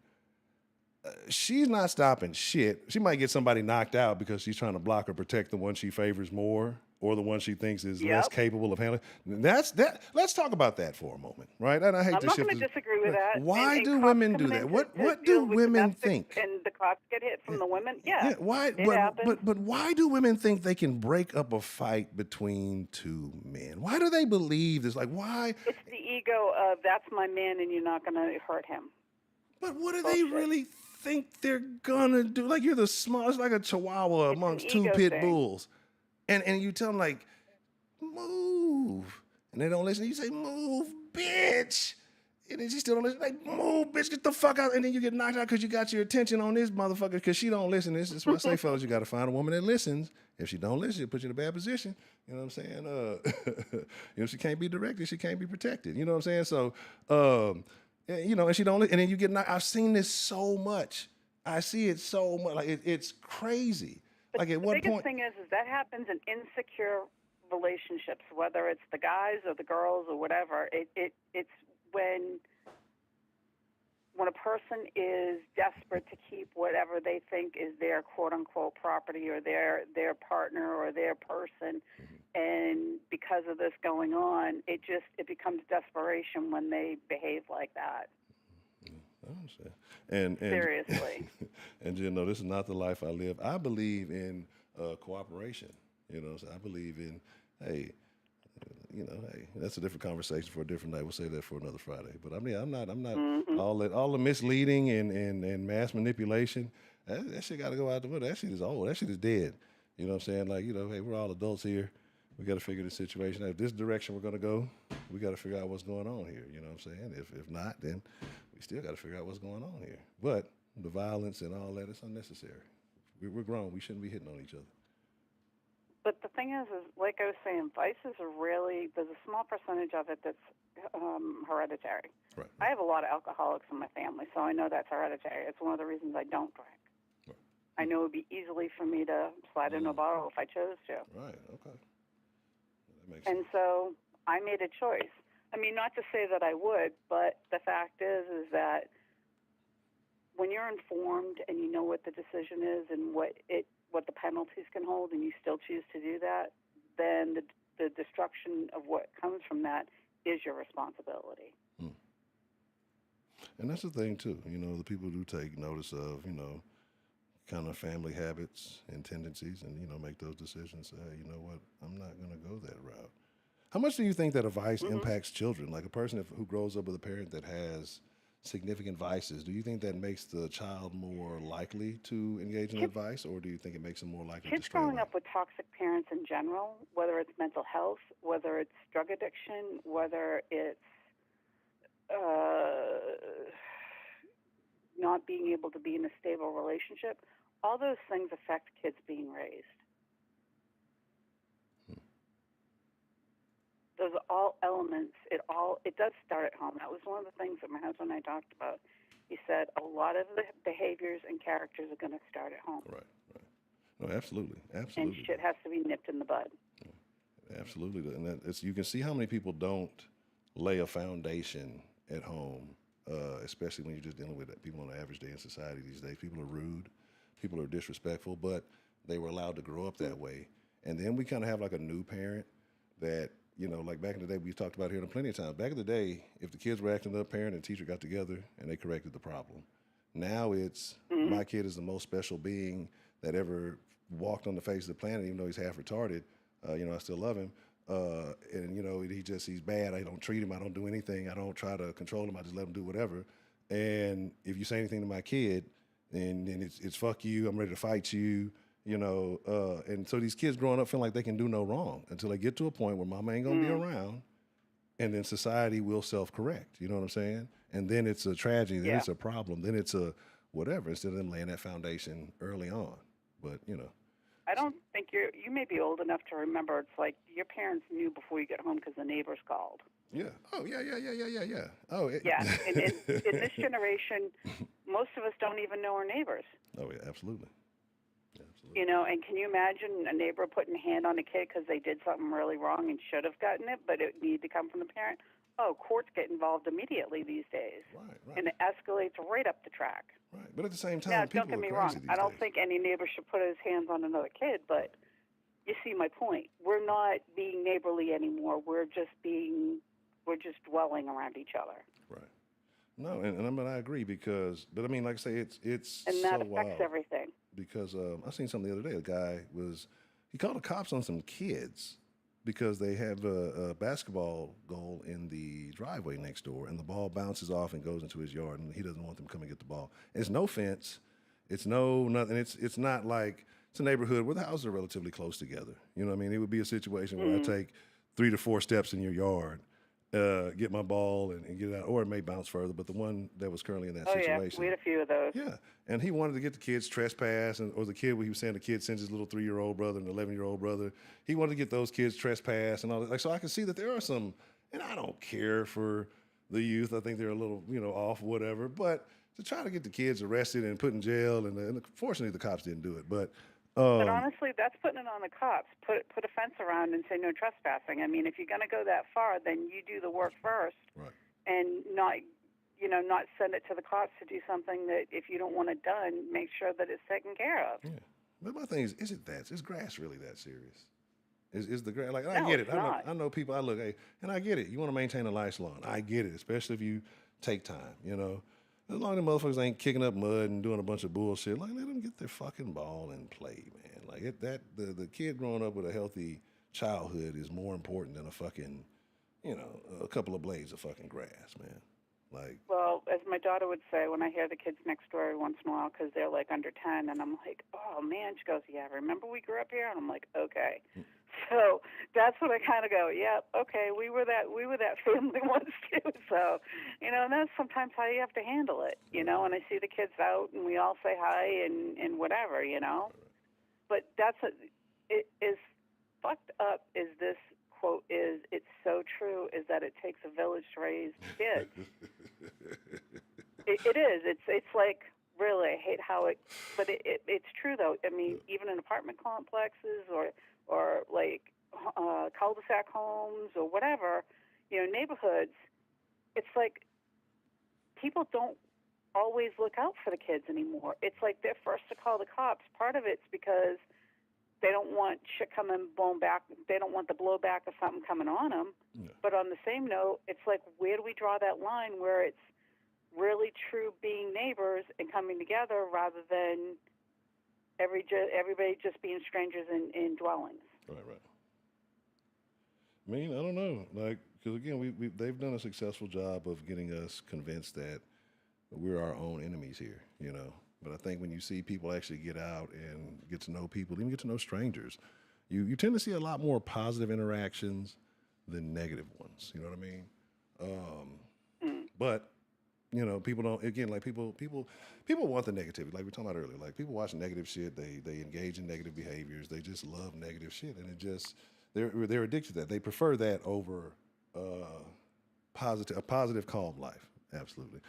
she's not stopping shit. She might get somebody knocked out because she's trying to block or protect the one she favors more. or the one she thinks is less Yep. capable of handling. That's that. Let's talk about that for a moment, right? And I hate I'm to not shift. going to disagree with that. Why And do cops women do coming that? in to What do deal with women domestics think? and the cops get hit from the women? Yeah, Yeah, why? it happens. But why do women think they can break up a fight between two men? Why do they believe this? Like, why? It's the ego of that's my man and you're not going to hurt him. But what do they Bullshit. really think they're gonna do? Like, you're the smallest, like a chihuahua It's an amongst two ego pit thing. bulls, and you tell them like, move, and they don't listen. You say, move, bitch. And then she still don't listen. Like, move, bitch, get the fuck out. And then you get knocked out because you got your attention on this motherfucker because she don't listen. This is what I say, fellas. You got to find a woman that listens. If she don't listen, she'll put you in a bad position. You know what I'm saying? She can't be directed. She can't be protected. You know what I'm saying? So, and she don't listen. And then you get knocked. I've seen this so much. I see it so much. Like, it's crazy. But like, at the what biggest point? thing is that happens in insecure relationships, whether it's the guys or the girls or whatever. It's when a person is desperate to keep whatever they think is their quote unquote property or their partner or their person, and because of this going on, it becomes desperation when they behave like that. I understand. And Seriously. And this is not the life I live. I believe in cooperation. So I believe in, hey, that's a different conversation for a different night. We'll say that for another Friday. But I mean, I'm not all the misleading and mass manipulation. That shit got to go out the window. That shit is old. That shit is dead. You know what I'm saying? Like, hey, we're all adults here. We got to figure the situation out. If this direction we're going to go, we got to figure out what's going on here. You know what I'm saying? If not, then we still got to figure out what's going on here. But the violence and all that is unnecessary. We're grown. We shouldn't be hitting on each other. But the thing is like I was saying, vices are really, there's a small percentage of it that's hereditary. Right. I have a lot of alcoholics in my family, so I know that's hereditary. It's one of the reasons I don't drink. Right. I know it would be easily for me to slide into a bottle if I chose to. Right, okay. That makes And sense. so I made a choice. I mean, not to say that I would, but the fact is that when you're informed and you know what the decision is and what the penalties can hold, and you still choose to do that, then the destruction of what comes from that is your responsibility. And that's the thing too. The people do take notice of, kind of family habits and tendencies, and make those decisions. Say, hey, you know what? I'm not going to go that route. How much do you think that a vice impacts children? Like a person who grows up with a parent that has significant vices, do you think that makes the child more likely to engage in that vice, or do you think it makes them more likely to Kids stray growing away? up with toxic parents in general, whether it's mental health, whether it's drug addiction, whether it's not being able to be in a stable relationship, all those things affect kids being raised. Those are all elements. It does start at home. That was one of the things that my husband and I talked about. He said a lot of the behaviors and characters are going to start at home. Right. No, absolutely. And shit has to be nipped in the bud. Absolutely. And you can see how many people don't lay a foundation at home, especially when you're just dealing with people on an average day in society these days. People are rude. People are disrespectful, but they were allowed to grow up that way. And then we kind of have like a new parent that, like back in the day, we talked about here plenty of times. Back in the day, if the kids were acting up, parent and teacher got together and they corrected the problem. Now it's my kid is the most special being that ever walked on the face of the planet, even though he's half retarded. I still love him. And he's bad. I don't treat him. I don't do anything. I don't try to control him. I just let him do whatever. And if you say anything to my kid, then it's fuck you. I'm ready to fight you. And so these kids growing up feeling like they can do no wrong until they get to a point where mama ain't gonna be around, and then society will self-correct. You know what I'm saying? And then it's a tragedy. Then it's a problem. Then it's a whatever. Instead of them laying that foundation early on. But I don't think you may be old enough to remember. It's like your parents knew before you get home because the neighbors called. Yeah. Oh, yeah. Oh, yeah. And in this generation, most of us don't even know our neighbors. Oh, yeah, absolutely. And can you imagine a neighbor putting a hand on a kid because they did something really wrong and should have gotten it, but it needed to come from the parent? Oh, courts get involved immediately these days. Right. And it escalates right up the track. Right. But at the same time, now, people don't get me are wrong. crazy these I don't days. think any neighbor should put his hands on another kid, but you see my point. We're not being neighborly anymore. We're just dwelling around each other. Right. No, and I mean I agree because, but I mean, like I say, it's And so that affects wild everything. because I seen something the other day. A guy he called the cops on some kids because they have a basketball goal in the driveway next door, and the ball bounces off and goes into his yard, and he doesn't want them to come and get the ball. It's no fence, it's no nothing. It's not like it's a neighborhood where the houses are relatively close together. You know what I mean? It would be a situation where I take 3 to 4 steps in your yard, get my ball and get it out, or it may bounce further. But the one that was currently in that Oh yeah, situation, we had a few of those. yeah, and he wanted to get the kids trespass, or the kid where he was saying the kid sends his little 3-year-old brother and 11-year-old brother. He wanted to get those kids trespass and all that. Like, so I can see that there are some, and I don't care for the youth. I think they're a little, off, whatever. But to try to get the kids arrested and put in jail, and fortunately the cops didn't do it. But honestly, that's putting it on the cops. Put a fence around and say no trespassing. I mean, if you're going to go that far, then you do the work first, right. and not send it to the cops to do something that if you don't want it done, make sure that it's taken care of. Yeah. But my thing is it that? Is grass really that serious? Is the grass, like, No, I get it. it's not. I know people, hey, and I get it. You want to maintain a nice lawn. I get it, especially if you take time, As long as the motherfuckers ain't kicking up mud and doing a bunch of bullshit, like, let them get their fucking ball and play, man. Like, the kid growing up with a healthy childhood is more important than a fucking, a couple of blades of fucking grass, man. Like, well, as my daughter would say, when I hear the kids next door every once in a while because they're like under 10, and I'm like, oh man, she goes, yeah, remember we grew up here? And I'm like, okay. So that's when I kind of go, yep, okay, we were that family once too. So, and that's sometimes how you have to handle it, And I see the kids out, and we all say hi and whatever, But it is fucked up. Is this quote is it's so true? Is that it takes a village to raise kids? It is. It's like, really, I hate how but it's true though. I mean, even in apartment complexes or like cul-de-sac homes or whatever, neighborhoods, it's like people don't always look out for the kids anymore. It's like they're first to call the cops. Part of it's because they don't want shit coming blown back. They don't want the blowback of something coming on them. Yeah. But on the same note, it's like, where do we draw that line where it's really true being neighbors and coming together rather than everybody just being strangers in dwellings? Right. I mean, I don't know, like, because again, they've done a successful job of getting us convinced that we're our own enemies here, But I think when you see people actually get out and get to know people, even get to know strangers, you tend to see a lot more positive interactions than negative ones. You know what I mean? But people don't. Again, like people want the negativity. Like we were talking about earlier, like people watch negative shit. They engage in negative behaviors. They just love negative shit, and they're addicted to that. They prefer that over a positive, calm life. Absolutely.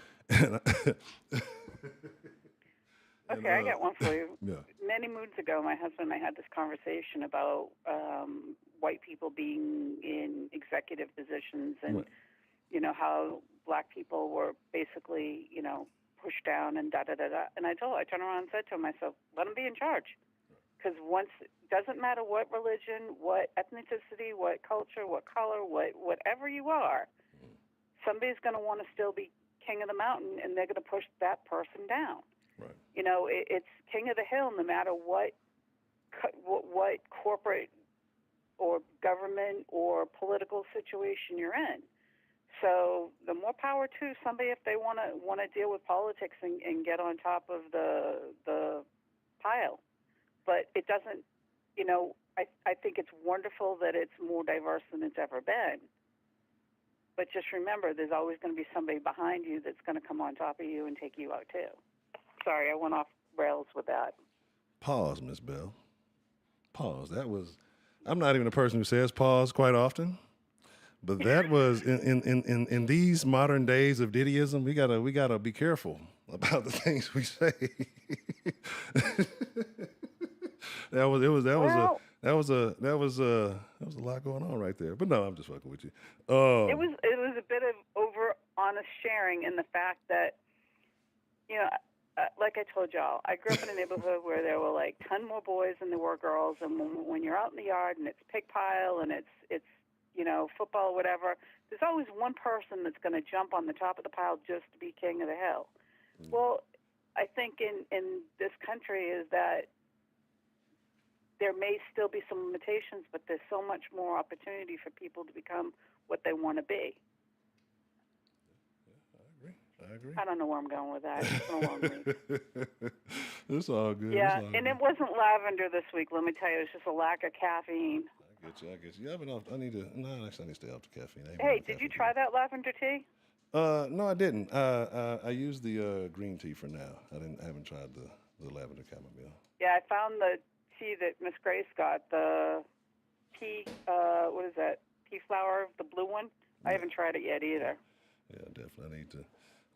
Okay, I got one for you. Yeah. Many moons ago, my husband and I had this conversation about white people being in executive positions and, right. How black people were basically, pushed down and da-da-da-da. And I turned around and said to myself, let them be in charge. Because doesn't matter what religion, what ethnicity, what culture, what color, whatever you are, somebody's going to want to still be king of the mountain, and they're going to push that person down. Right. It's king of the hill, no matter what corporate or government or political situation you're in. So the more power to somebody if they want to deal with politics and get on top of the pile. But it doesn't. I think it's wonderful that it's more diverse than it's ever been. But just remember, there's always going to be somebody behind you that's going to come on top of you and take you out too. Sorry, I went off rails with that. Pause, Miss Bell. Pause. I'm not even a person who says pause quite often, but that was in these modern days of Diddyism, we gotta be careful about the things we say. That was a lot going on right there. But no, I'm just fucking with you. It was a bit of over honest sharing in the fact that like I told y'all, I grew up in a neighborhood where there were like 10 more boys than there were girls, and when you're out in the yard and it's pig pile and it's football or whatever, there's always one person that's going to jump on the top of the pile just to be king of the hill. Well, I think in this country is that there may still be some limitations, but there's so much more opportunity for people to become what they want to be. I agree. I don't know where I'm going with that. It's been a long week. It's all good. Yeah, all and good. it wasn't lavender this week. Let me tell you, it's just a lack of caffeine. I get you. Yeah, but I need to. No, actually, I need to stay off the caffeine. Hey, did you try that lavender tea? No, I didn't. I used the green tea for now. I haven't tried the lavender chamomile. Yeah, I found the tea that Miss Grace got. The pea. What is that? Pea flower, the blue one. I haven't tried it yet either. Yeah, definitely. I need to.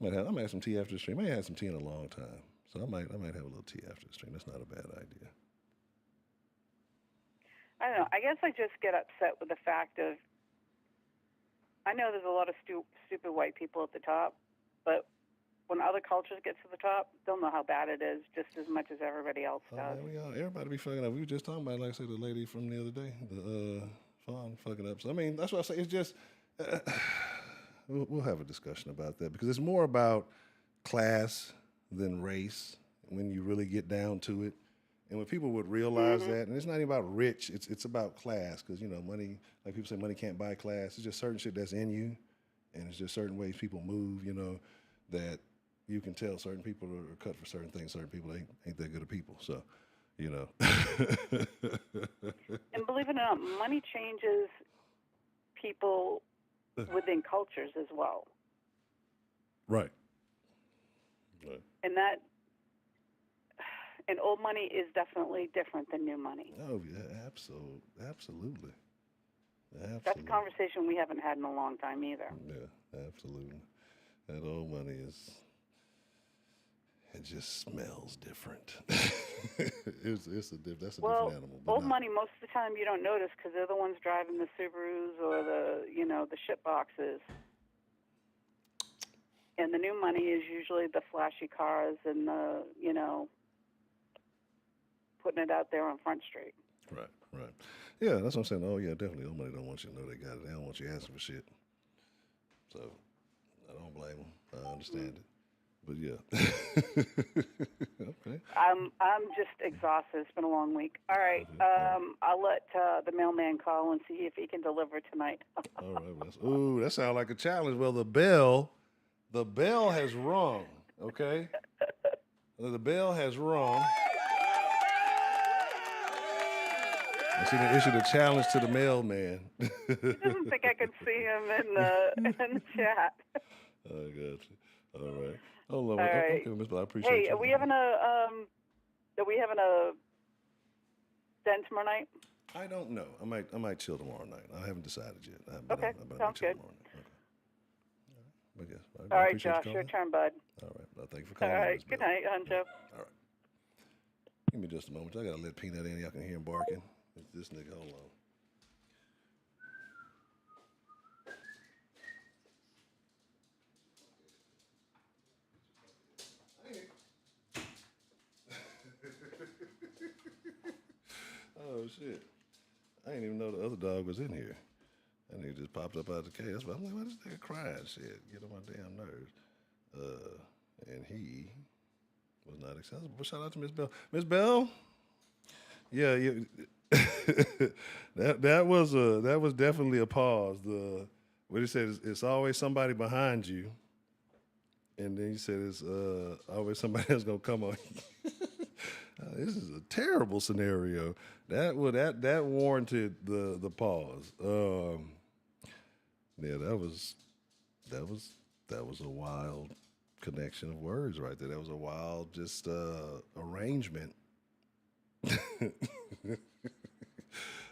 I might have some tea after the stream. I ain't had some tea in a long time, so I might have a little tea after the stream. That's not a bad idea. I don't know. I guess I just get upset with the fact of. I know there's a lot of stupid white people at the top, but when other cultures get to the top, they'll know how bad it is just as much as everybody else does. Man, everybody be fucking up. We were just talking about, like I said, the lady from the other day, the fawn fucking up. So I mean, that's what I say. It's just. We'll have a discussion about that because it's more about class than race when you really get down to it. And when people would realize that, and it's not even about rich, it's about class because, money, like people say, money can't buy class. It's just certain shit that's in you, and it's just certain ways people move, that you can tell certain people are cut for certain things. Certain people ain't that good of people. So, And believe it or not, money changes people within cultures as well. Right. And old money is definitely different than new money. Oh yeah, absolutely. That's a conversation we haven't had in a long time either. Yeah, absolutely. That old money it just smells different. That's a different animal. Old money, most of the time you don't notice because they're the ones driving the Subarus or the ship boxes. And the new money is usually the flashy cars and the, putting it out there on Front Street. Right. Yeah, that's what I'm saying. Oh, yeah, definitely. Old money don't want you to know they got it. They don't want you asking for shit. So, I don't blame them. I understand it. But, yeah. Okay. I'm just exhausted. It's been a long week. All right. I'll let the mailman call and see if he can deliver tonight. All right. That sounds like a challenge. Well, the bell has rung, okay? The bell has rung. I see they issued a challenge to the mailman. He doesn't think I can see him in the chat. I got you. All right. Oh, love All it. right. Okay, Miss Bell, I appreciate you. Hey, are we having a den tomorrow night? I don't know. I might chill tomorrow night. I haven't decided yet. Okay, sounds good. Okay. But yes, All right, Josh, your turn, bud. All right. Well, thank you for calling. All right. Good night, Honcho. All right. Give me just a moment. I gotta let Peanut in. Y'all can hear him barking. This nigga, hold on. Oh shit! I didn't even know the other dog was in here. And he just popped up out of the cage. I'm like, why this nigga crying? Shit, get on my damn nerves. And he was not accessible. But shout out to Miss Bell. Miss Bell. Yeah, that was definitely a pause. What he said is it's always somebody behind you, and then he said it's always somebody that's gonna come on you. This is a terrible scenario. That warranted the pause. Yeah, that was a wild connection of words right there. That was a wild just arrangement.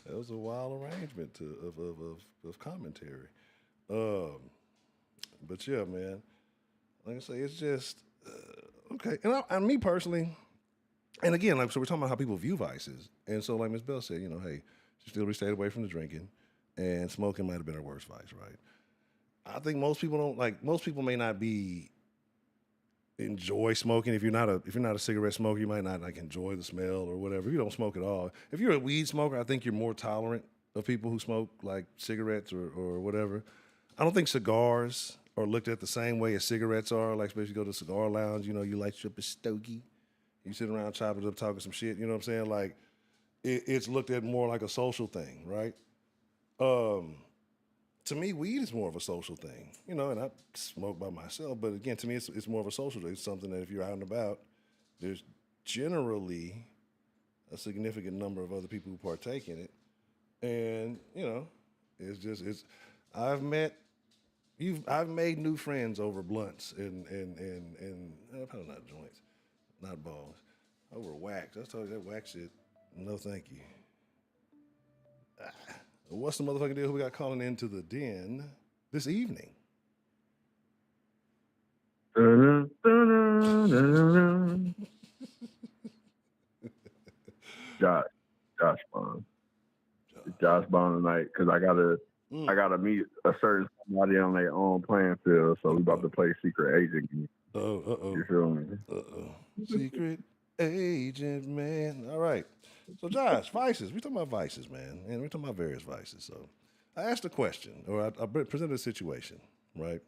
That was a wild arrangement of commentary. But yeah, man, like I say, it's just okay. And me personally, and again, so we're talking about how people view vices. And so, like Ms. Bell said, hey, she still stayed away from the drinking, and smoking might have been her worst vice, right? I think most people may not be enjoy smoking. If you're not a cigarette smoker, you might not like enjoy the smell or whatever. If you don't smoke at all. If you're a weed smoker, I think you're more tolerant of people who smoke like cigarettes or whatever. I don't think cigars are looked at the same way as cigarettes are. Like especially you go to a cigar lounge, you light you up a stogie. You sit around chopping it up, talking some shit. You know what I'm saying? Like it's looked at more like a social thing, right? To me, weed is more of a social thing, and I smoke by myself. But again, to me, it's more of a social thing. It's something that if you're out and about, there's generally a significant number of other people who partake in it. And, it's I've met, I've made new friends over blunts and probably not joints, not balls, over wax. I told you that wax shit, no thank you. What's the motherfucking deal? Who we got calling into the den this evening? Josh Bond. Josh Bond tonight because I gotta meet a certain somebody on their own playing field. So we about to play secret agent. You feel me? Secret agent, man. All right. So Josh, vices. We talking about vices, man, and we talking about various vices. So I asked a question, or I presented a situation, right?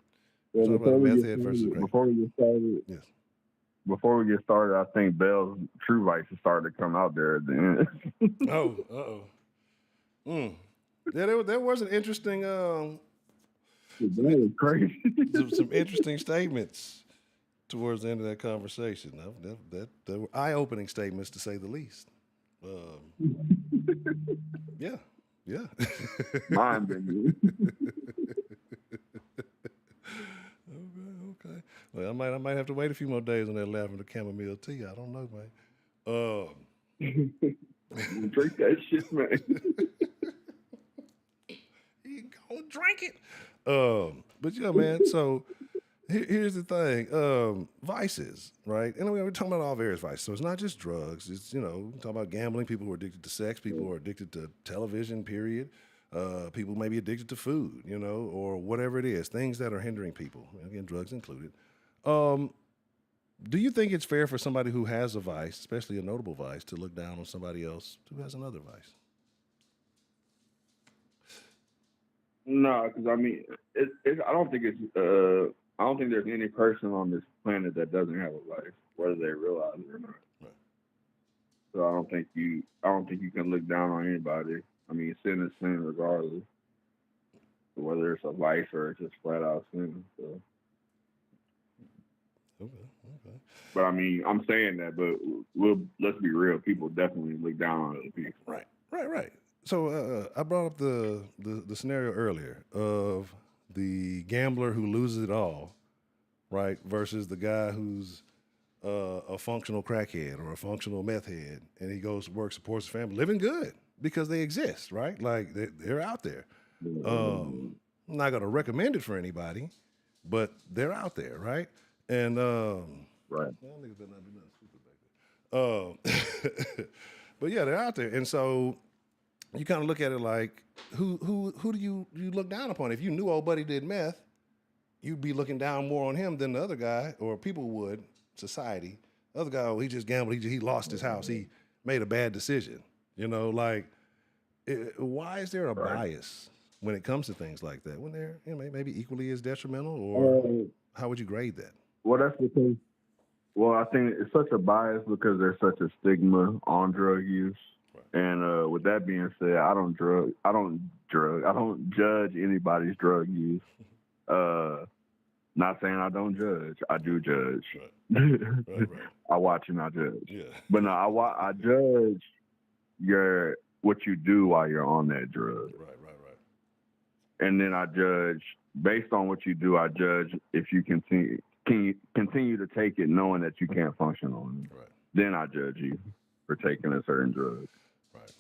Well, Before we get started, yes. Before we get started, I think Bell's true vices started to come out there at the end. Yeah, there was an interesting, that was crazy. some interesting statements towards the end of that conversation. That were eye-opening statements, to say the least. Yeah. Mind bending. Okay. Well, I might have to wait a few more days on that lavender chamomile tea. I don't know, man. Drink that shit, man. You gonna drink it? But yeah, man. So here's the thing: vices, right? And we're talking about all various vices. So it's not just drugs. It's we talk about gambling. People who are addicted to sex. People who are addicted to television. Period. People may be addicted to food, or whatever it is. Things that are hindering people. Again, drugs included. Do you think it's fair for somebody who has a vice, especially a notable vice, to look down on somebody else who has another vice? No, because I mean, I don't think I don't think there's any person on this planet that doesn't have a vice, whether they realize it or not. Right. So I don't think you can look down on anybody. I mean, sin is sin regardless, whether it's a vice or it's just flat out sin. So. Okay. But I mean, I'm saying that, but let's be real. People definitely look down on other people. Right. So I brought up the scenario earlier of the gambler who loses it all, right, versus the guy who's a functional crackhead or a functional meth head, and he goes to work, supports his family, living good because they exist, right? Like they're out there. I'm not going to recommend it for anybody, but they're out there, right? And right. Well, niggas better not do nothing stupid back there. But yeah, they're out there, and so you kind of look at it like, who do you look down upon? If you knew old buddy did meth, you'd be looking down more on him than the other guy, or people would, society. The other guy, oh, he just gambled, he lost his house, he made a bad decision. Why is there a bias when it comes to things like that? When they're maybe equally as detrimental, or how would you grade that? Well, that's because. Well, I think it's such a bias because there's such a stigma on drug use. Right. And with that being said, I don't judge anybody's drug use. Not saying I don't judge. I do judge. Right. I watch and I judge. Yeah. But no, I judge what you do while you're on that drug. Right. And then I judge based on what you do. I judge if you continue to take it knowing that you can't function on it. Right. Then I judge you for taking a certain drug. Right.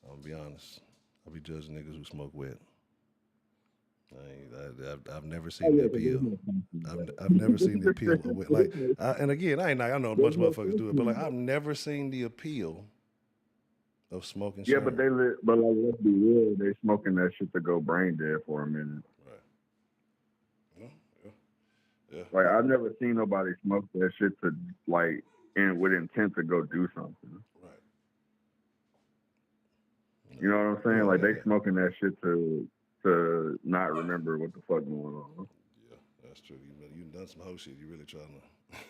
I'll be honest. I'll be judging niggas who smoke wet. I've never seen the appeal. I've never seen the appeal of wet. Like, and again, I know a bunch of motherfuckers do it, but like I've never seen the appeal of smoking. Yeah, but like, let's be real, they smoking that shit to go brain dead for a minute. Right. Yeah. Like I've never seen nobody smoke that shit to like and with intent to go do something. Right. You know what I'm saying? Yeah, Like yeah, they smoking that shit to not remember what the fuck going on. Yeah, that's true. You done some whole shit. You really trying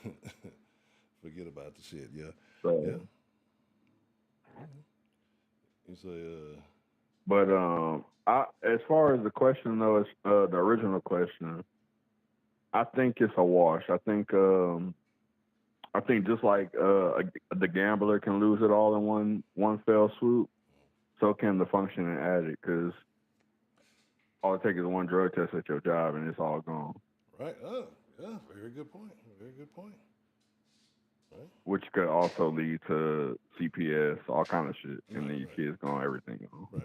to forget about the shit. Yeah. So, Yeah. You say, but as far as the question though, it's, the original question, I think it's a wash. I think just like the gambler can lose it all in one fell swoop, so can the functioning addict. Because all it takes is one drug test at your job and it's all gone. right. Oh, yeah. Very good point. Very good point. Right. Which could also lead to CPS, all kind of shit, and then your kids gone, everything gone. Right.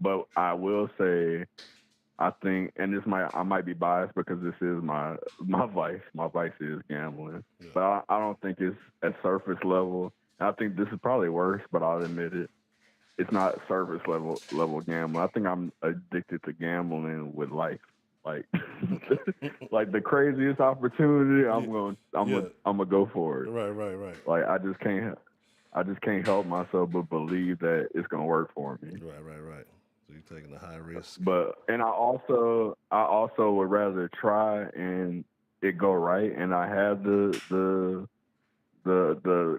But I will say, I think, and I might be biased because this is my vice. My vice is gambling, Yeah. but I don't think it's at surface level. I think this is probably worse, but I'll admit it. It's not surface level gambling. I think I'm addicted to gambling with life. Like, like the craziest opportunity, I'm gonna go for it. Right. Like I just can't help myself but believe that it's gonna work for me. Right. So you're taking a high risk. And I also would rather try and it go right, and I have the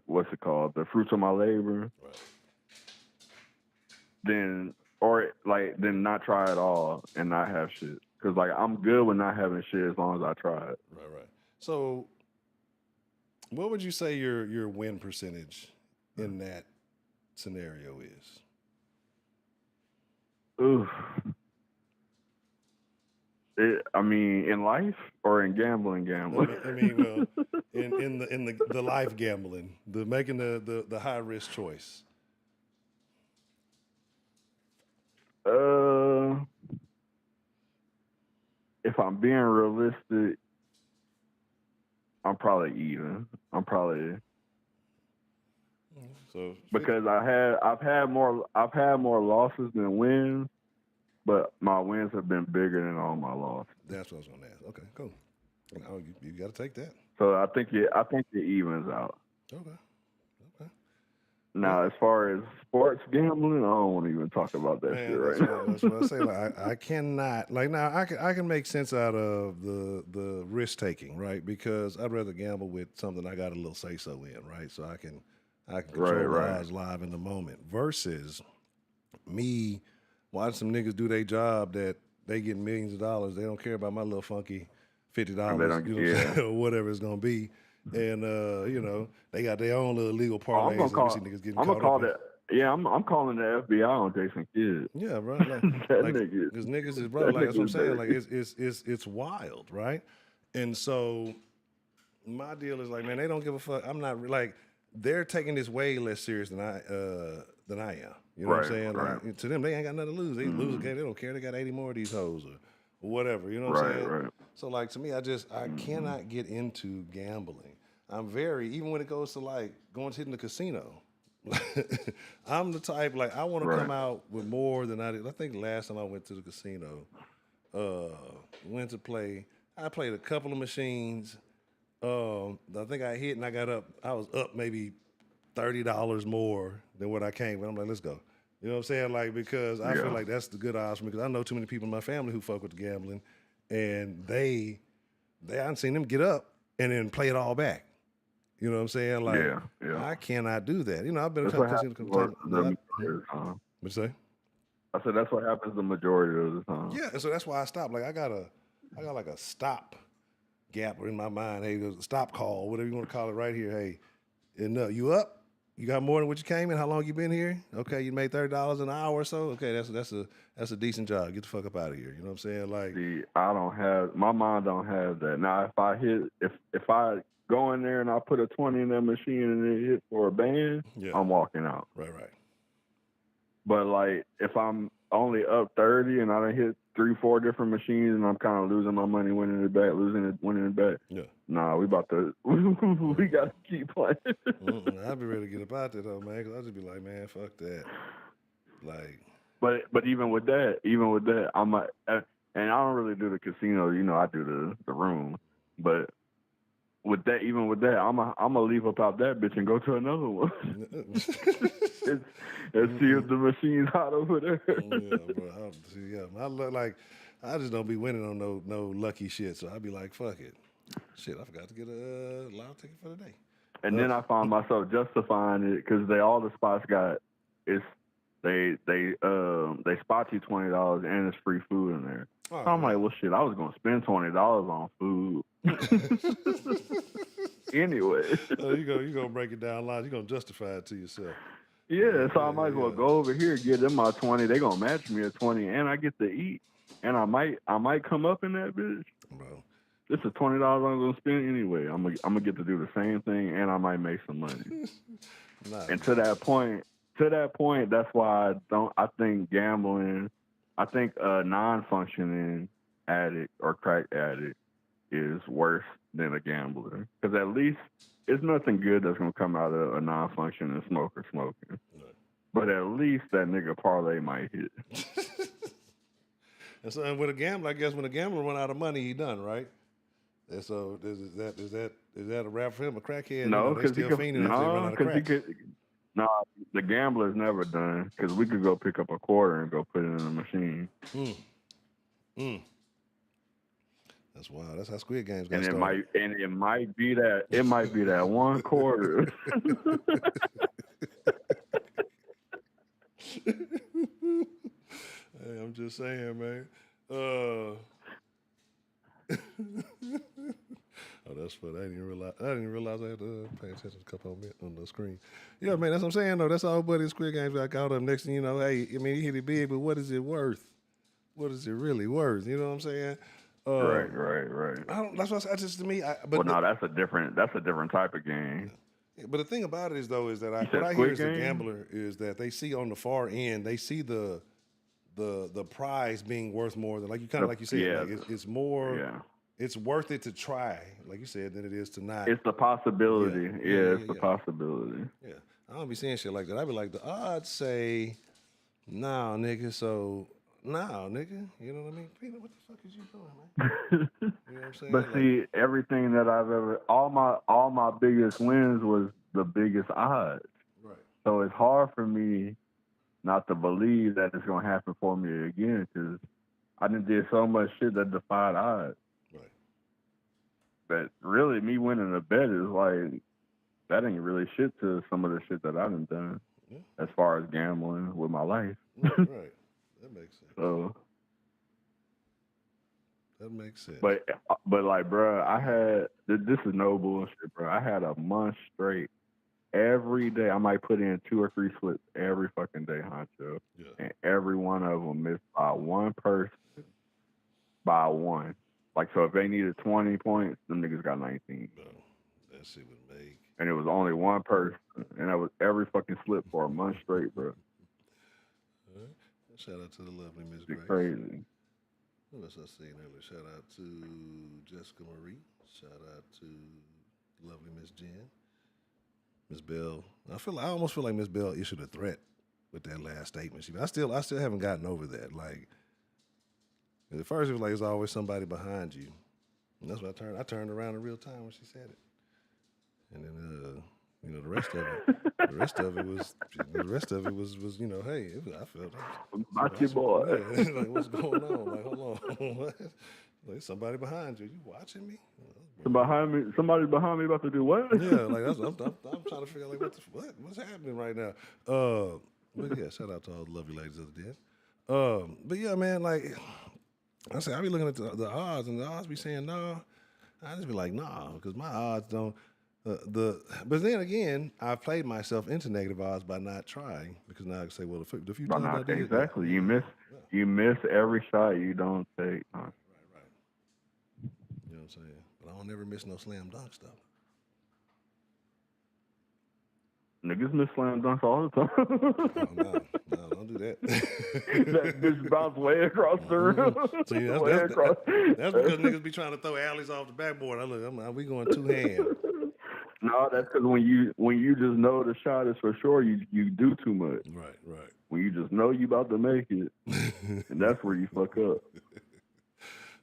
what's it called, the fruits of my labor. Right. Then not try at all and not have shit. Cause like I'm good with not having shit as long as I try it. Right. So, what would you say your win percentage in that scenario is? Oof. I mean, in life or in gambling? I mean, well, in the life gambling, the making the high risk choice. If I'm being realistic, I'm probably even. So because I've had more losses than wins, but my wins have been bigger than all my losses. That's what I was going to ask. Okay, cool. Oh, you got to take that. So I think it evens out. Okay. Now, as far as sports gambling, I don't want to even talk about that shit right now. That's what I say. Like, I cannot. Like now, I can make sense out of the risk taking, right? Because I'd rather gamble with something I got a little say so in, right? So I can control the odds live in the moment. Versus me watching some niggas do their job that they get millions of dollars. They don't care about my little funky $50, or whatever it's gonna be. And they got their own little illegal parlays. I'm calling the FBI on Jason Kidd. Yeah, bro. Like, nigga. Because niggas is bro. Like that's what I'm saying. Like it's wild, right? And so my deal is like, man, they don't give a fuck. I'm not like they're taking this way less serious than I am. You know what I'm saying? Right. Like to them, they ain't got nothing to lose. They lose a game, they don't care. They got 80 more of these hoes or whatever. You know what I'm saying? Right. So like to me, I cannot get into gambling. I'm even when it goes to like going to hitting the casino. I'm the type like I want to come out with more than I did. I think last time I went to the casino, went to play. I played a couple of machines. I think I hit and I got up. I was up maybe $30 more than what I came with. I'm like, let's go. You know what I'm saying? Like because I feel like that's the good odds for me because I know too many people in my family who fuck with the gambling, and I done seen them get up and then play it all back. You know what I'm saying? Like, I cannot do that. You know, I've been a couple times. What'd you say? I said that's what happens the majority of the time. Yeah, and so that's why I stopped. Like, I got like a stop gap in my mind. Hey, there's a stop call, whatever you want to call it, right here. Hey, and you up? You got more than what you came in? How long you been here? Okay, you made $30 an hour or so. Okay, that's a decent job. Get the fuck up out of here. You know what I'm saying? Like, see, my mind don't have that. Now, if I go in there and I put a 20 in that machine and it hit for a band, I'm walking out. Right. But like, if I'm only up 30 and I done hit 3-4 different machines and I'm kind of losing my money, winning it back, winning it back. Yeah. Nah, we got to keep playing. I'd be ready to get up out there though, man. Cause I'd just be like, man, fuck that. Like. But even with that, I'm like, And I don't really do the casino. You know, I do the room. But with that, even with that, I'm gonna leave up out that bitch and go to another one. and see if the machine's hot over there. Yeah, bro. I look like I just don't be winning on no lucky shit. So I'd be like, fuck it. Shit, I forgot to get a lotto ticket for the day. And then I found myself justifying it because all the spots got they spot you $20 and it's free food in there. Oh, so I'm like, well, shit, I was gonna spend $20 on food anyway. You gonna break it down line. You gonna justify it to yourself. Yeah, so I might as well go over here, give them my 20. They gonna match me at 20, and I get to eat. And I might come up in that bitch. Bro. This is $20 I'm gonna spend anyway. I'm gonna get to do the same thing, and I might make some money. And to that point, that's why I think gambling, I think a non-functioning addict or crack addict is worse than a gambler. Because at least it's nothing good that's gonna come out of a non-functioning smoker smoking. Right. But at least that nigga parlay might hit. And so, and with a gambler, I guess when a gambler run out of money, he done, right? And so is that a rap for him? A crackhead? No, because the gambler's never done because we could go pick up a quarter and go put it in the machine. That's wild. That's how Squid Games got and started. It might be that one quarter. Hey, I'm just saying, man. Oh, that's funny. I didn't realize I had to pay attention to a couple on the screen. Yeah, man, that's what I'm saying, though. That's all buddy Squid Games got caught up. Next thing you know, hey, I mean, he hit it big, but what is it worth? What is it really worth? You know what I'm saying? Right. That's what I just to me. That's a different type of game. Yeah, but the thing about it is, though, is that what I hear as a gambler is that they see on the far end, they see the prize being worth more than like you said, yeah, like it's more. Yeah. It's worth it to try, like you said, than it is to not. It's the possibility. It's the possibility. Yeah, I don't be saying shit like that. I be like, the odds say, nah, nigga. So, nah, nigga. You know what I mean? Peter, what the fuck is you doing, man? You know what I'm saying? But see, everything that I've ever, all my biggest wins was the biggest odds. Right. So it's hard for me not to believe that it's gonna happen for me again because I done did so much shit that defied odds. Right. But really, me winning a bet is like that ain't really shit to some of the shit that I done as far as gambling with my life. Right. That makes sense. So that makes sense. But like, bro, I had this is no bullshit, bro. I had a month straight. Every day, I might put in 2 or 3 slips every fucking day, Honcho. Yeah. And every one of them missed by one person. By one. Like, so if they needed 20 points, them niggas got 19. No, that shit would make. And it was only one person. And that was every fucking slip for a month straight, bro. All right. Shout out to the lovely Miss Grace. Crazy. What else I seen earlier? Shout out to Jessica Marie. Shout out to the lovely Miss Jen. Miss Bell, I almost feel like Miss Bell issued a threat with that last statement. I still haven't gotten over that. Like, at first it was like there's always somebody behind you, and that's what I turned around in real time when she said it, and then the rest of it was you know, hey, I felt about your boy. Yeah, like what's going on? Like, hold on, what? Like somebody behind you. You watching me? Somebody behind me about to do what? Yeah, like that's I'm trying to figure out like what's happening right now. But yeah, shout out to all the lovely ladies of the den. But yeah, man, like I say, I be looking at the odds, and the odds be saying no. I just be like, nah, because my odds don't. But then again, I've played myself into negative odds by not trying because now I can say, well, the few times I did, exactly, you miss every shot you don't take. Right. You know what I'm saying? But I don't never miss no slam dunk stuff. Niggas miss slam dunks all the time. No, don't do that. That bitch bounced way across the room. See, that's because niggas be trying to throw alleys off the backboard. We going 2-hand. No, that's because when you just know the shot is for sure, you do too much. Right. When you just know you about to make it, and that's where you fuck up.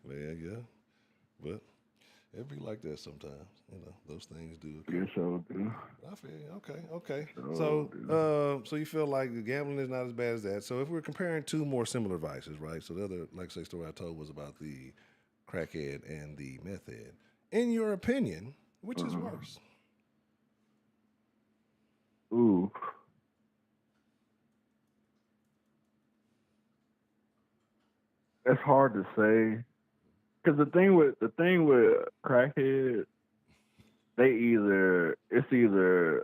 Yeah. But it be like that sometimes. Those things do occur. Yeah, sure do. I feel you. Okay. Sure do. So you feel like the gambling is not as bad as that. So if we're comparing two more similar vices, right? So the other, like say, story I told was about the crackhead and the meth head. In your opinion, which is worse? Ooh. It's hard to say. Because the thing with crackhead, it's either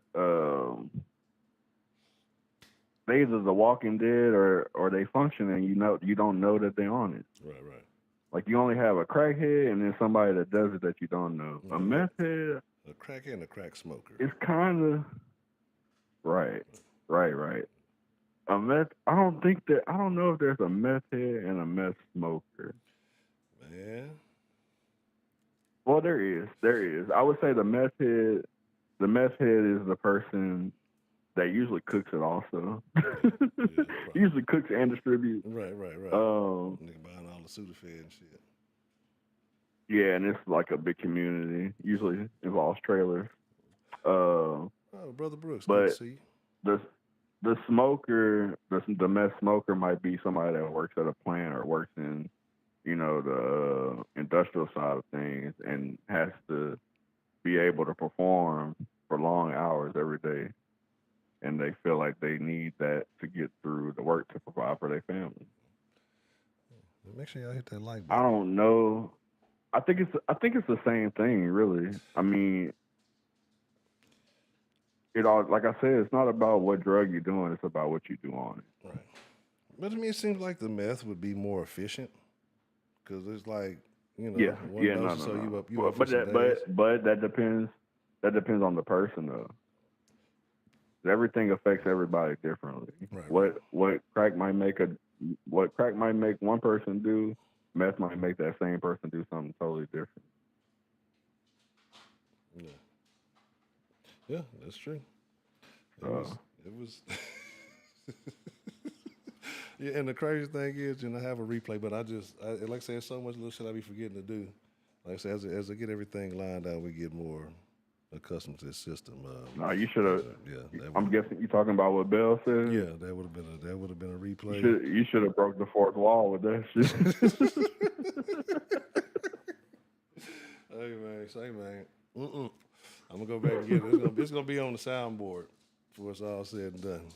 they either the Walking Dead or they function and you don't know that they're on it. Right. Like you only have a crackhead and then somebody that does it that you don't know. A meth head, a crackhead and a crack smoker. It's kind of right. A meth. I don't know if there's a meth head and a meth smoker. Man. Well, there is. I would say the meth head is the person that usually cooks it also. Usually cooks and distributes. Right. Nigga buying all the Sudafed and shit. Yeah, and it's like a big community. Usually involves trailers. Brother Brooks, but good to see you. The smoker, the meth smoker might be somebody that works at a plant or works in, the industrial side of things and has to be able to perform for long hours every day. And they feel like they need that to get through the work to provide for their family. Make sure y'all hit that like button. I don't know. I think it's the same thing, really. I mean, like I said, it's not about what drug you're doing; it's about what you do on it. Right. But to me, it seems like the meth would be more efficient because it's like one dose, so you up for some days. But that depends. That depends on the person, though. Everything affects everybody differently. Right. What crack might make one person do, meth might make that same person do something totally different. Yeah, that's true. It was yeah, and the crazy thing is, I have a replay, but I like I said, there's so much little shit I be forgetting to do. Like I said, as I get everything lined out, we get more accustomed to this system. No, you should have. Yeah, I'm guessing you talking about what Bell said. Yeah, that would have been a replay. You should have broke the fourth wall with that shit. Say man. I'm gonna go back and get it. It's gonna be on the soundboard before it's all said and done.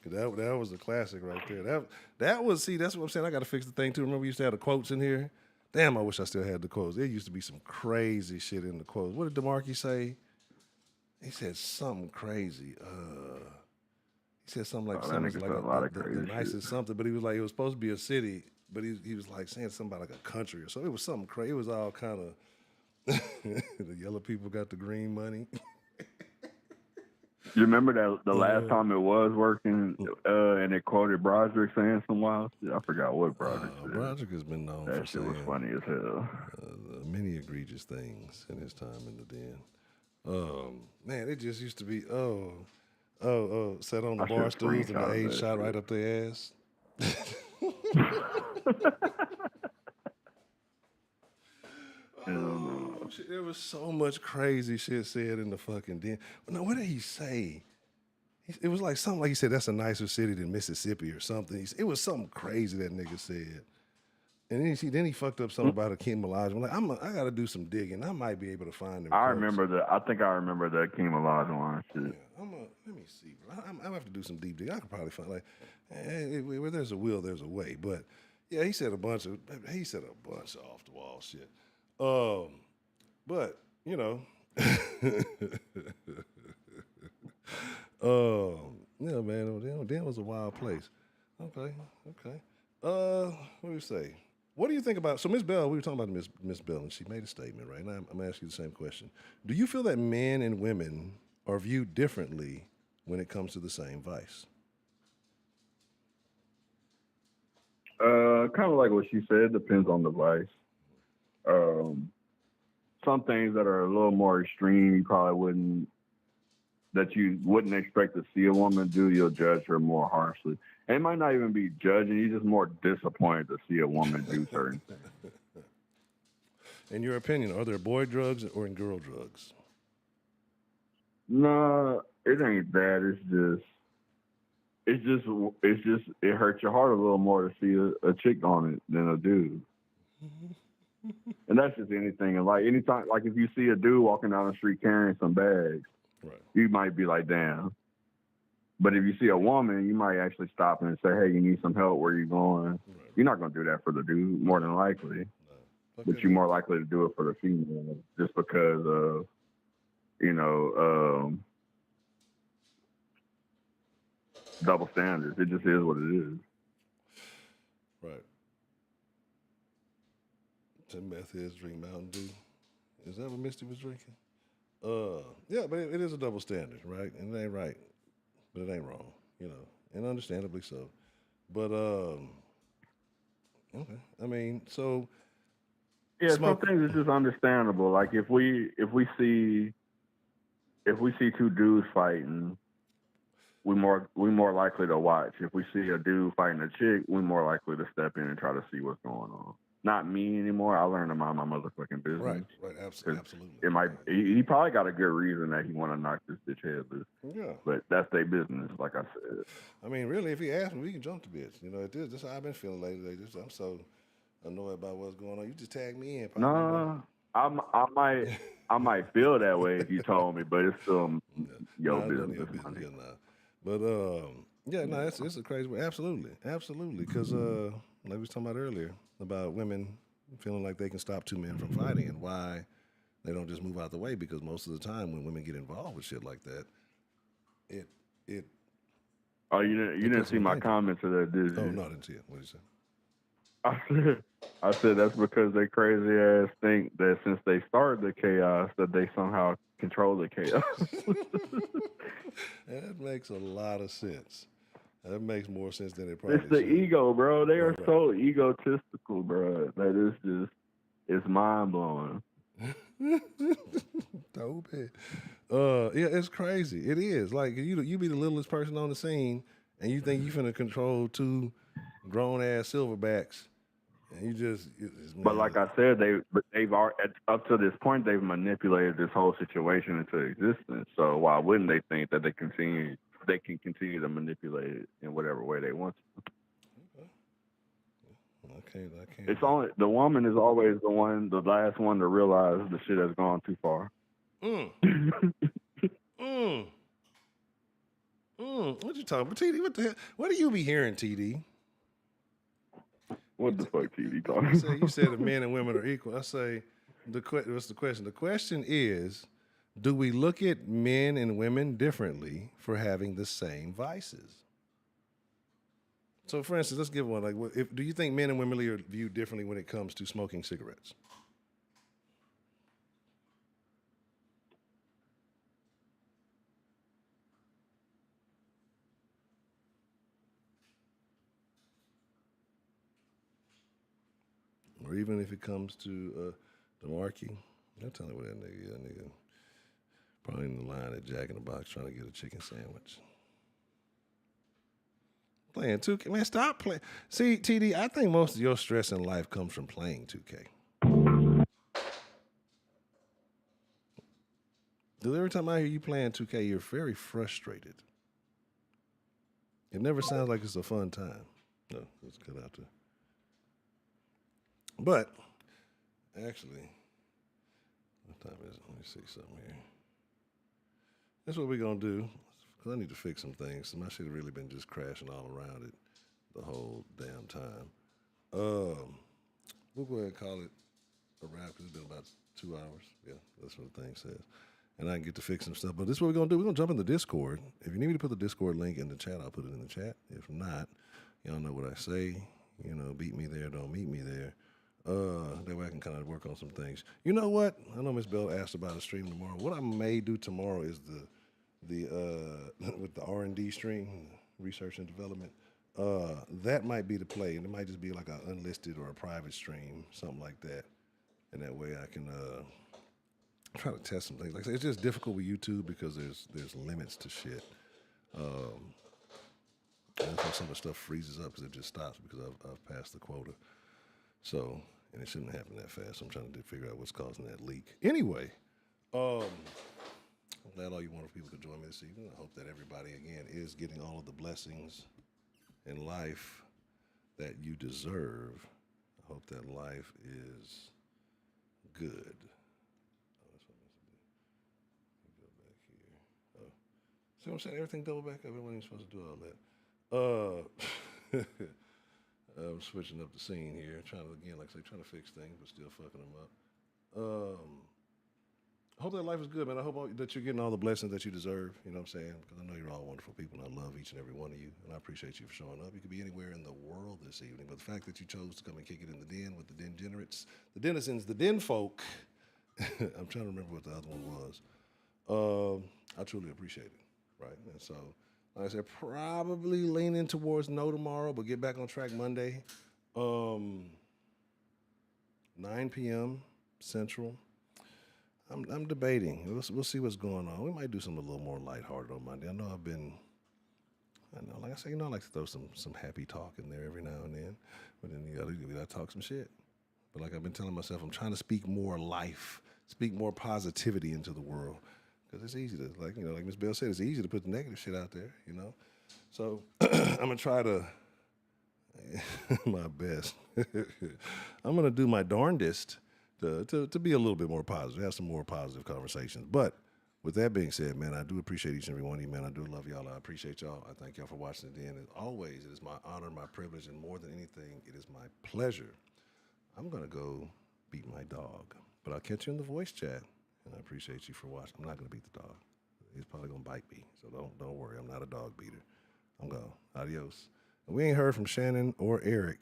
Cause that was a classic right there. That was that's what I'm saying. I got to fix the thing too. Remember we used to have the quotes in here. Damn, I wish I still had the quotes. There used to be some crazy shit in the quotes. What did DeMarcus say? He said something crazy. He said something like the nicest something, but he was like it was supposed to be a city, but he was like saying something about like a country or so. It was something crazy. It was all kind of the yellow people got the green money. You remember that the last time it was working, and it quoted Broderick saying some wild shit? I forgot what Broderick said. Broderick has been known that for shit saying was funny as hell. Many egregious things in his time in the den. Man, it just used to be sat on the bar stools and the AIDS shot right up their ass. There was so much crazy shit said in the fucking den. No, what did he say? It was like something like he said, that's a nicer city than Mississippi or something. It was something crazy that nigga said. And then he fucked up something about Akeem Olajuwon. I'm like, I got to do some digging. I might be able to find him. I think I remember the Akeem Olajuwon shit. Yeah, let me see, bro. I'm gonna have to do some deep digging. I could probably find where there's a will, there's a way. But yeah, he said a bunch of off the wall shit. But yeah, man, Den was a wild place. Okay. What do you say? What do you think about? So Miss Bell, we were talking about Miss Bell, and she made a statement, right? Now I'm gonna ask you the same question. Do you feel that men and women are viewed differently when it comes to the same vice? Kind of like what she said. Depends on the vice. Some things that are a little more extreme, you wouldn't expect to see a woman do, you'll judge her more harshly. And it might not even be judging, you're just more disappointed to see a woman do certain things. In your opinion, are there boy drugs or girl drugs? No, it ain't that. It hurts your heart a little more to see a chick on it than a dude. And that's just anything. And like anytime, like if you see a dude walking down the street carrying some bags, Right. you might be like, damn. But if you see a woman, you might actually stop and say, hey, you need some help? Where you going? Right. You're not going to do that for the dude, more than likely. No. But you're more likely to do it for the female just because of, double standards. It just is what it is. Right. Some meth heads drink Mountain Dew. Is that what Misty was drinking? Yeah, but it is a double standard, right? And it ain't right, but it ain't wrong, and understandably so. But okay, I mean, so yeah, some things is just understandable. Like if we see two dudes fighting, we more likely to watch. If we see a dude fighting a chick, we're more likely to step in and try to see what's going on. Not me anymore. I learned to mind my motherfucking business. Right, absolutely. It might. He probably got a good reason that he want to knock this bitch head loose. Yeah. But that's their business, like I said. I mean, really, if he asked me, we can jump the bitch. This is how I've been feeling lately. I'm so annoyed about what's going on. You just tag me in. No, I might feel that way if you told me, but it's still your business. But it's a crazy way. Absolutely, because like we was talking about earlier about women feeling like they can stop two men from fighting and why they don't just move out the way, because most of the time when women get involved with shit like that, it. Oh, you didn't see my comment to that, did you? Oh no, I didn't see it. What did you say? I said that's because they crazy ass think that since they started the chaos that they somehow control the chaos. That makes a lot of sense. That makes more sense than it probably It's the should. ego, bro. They are so egotistical, bro. That it's mind blowing. Dope. Yeah, it's crazy. It is. Like you be the littlest person on the scene and you think you finna control two grown ass silverbacks. And you just, but like I said, they've up to this point they've manipulated this whole situation into existence. So why wouldn't they think that they can continue to manipulate it in whatever way they want to? Okay. I can't. It's only the woman is always the last one to realize the shit has gone too far. What you talking about, TD? What the hell? What do you be hearing, TD? What the fuck, TD talking? You said that men and women are equal. I say, what's the question? The question is, do we look at men and women differently for having the same vices? So, for instance, let's give one. Like, do you think men and women are viewed differently when it comes to smoking cigarettes? Or even if it comes to the marquee, I'll tell you what that nigga is. That nigga probably in the line at Jack in the Box trying to get a chicken sandwich. Playing 2K. Man, stop playing. See, TD, I think most of your stress in life comes from playing 2K. Because every time I hear you playing 2K, you're very frustrated. It never sounds like it's a fun time. No, let's cut out the... But, actually, what time is it? Let me see something here. That's what we're going to do. Because I need to fix some things. My shit has really been just crashing all around it the whole damn time. We'll go ahead and call it a wrap because it's been about 2 hours. Yeah, that's what the thing says. And I can get to fix some stuff. But this is what we're going to do. We're going to jump in the Discord. If you need me to put the Discord link in the chat, I'll put it in the chat. If not, y'all know what I say. Beat me there, don't meet me there. That way I can kind of work on some things. You know what? I know Miss Bell asked about a stream tomorrow. What I may do tomorrow is the with the R&D stream, research and development. That might be the play, and it might just be like an unlisted or a private stream, something like that. And that way I can try to test some things. Like I say, it's just difficult with YouTube because there's limits to shit. And some of the stuff freezes up because it just stops because I've passed the quota. So and it shouldn't happen that fast. I'm trying to figure out what's causing that leak. Anyway, I'm glad all you wonderful people could join me this evening. I hope that everybody, again, is getting all of the blessings in life that you deserve. I hope that life is good. Oh, that's what I'm supposed to do. Let me go back here. Oh. See what I'm saying? Everything double back up. Everyone ain't supposed to do all that. I'm switching up the scene here, trying to fix things, but still fucking them up. I hope that life is good, man. I hope that you're getting all the blessings that you deserve. You know what I'm saying? Because I know you're all wonderful people, and I love each and every one of you, and I appreciate you for showing up. You could be anywhere in the world this evening, but the fact that you chose to come and kick it in the den with the den generates, the denizens, the den folk. I'm trying to remember what the other one was. I truly appreciate it, right? And so, like I said, probably leaning towards no tomorrow, but get back on track Monday. 9 p.m. Central. I'm debating. We'll see what's going on. We might do something a little more lighthearted on Monday. Like I say, I like to throw some happy talk in there every now and then. But then you gotta talk some shit. But like I've been telling myself, I'm trying to speak more life, speak more positivity into the world. Because it's easy to, like Ms. Bell said, it's easy to put the negative shit out there, So I'm going to try to, my best. I'm going to do my darndest to be a little bit more positive, have some more positive conversations. But with that being said, man, I do appreciate each and every one of you, man. I do love y'all. I appreciate y'all. I thank y'all for watching it. And as always, it is my honor, my privilege, and more than anything, it is my pleasure. I'm going to go beat my dog. But I'll catch you in the voice chat. And I appreciate you for watching. I'm not going to beat the dog. He's probably going to bite me. So don't worry. I'm not a dog beater. I'm gone. Adios. And we ain't heard from Shannon or Eric.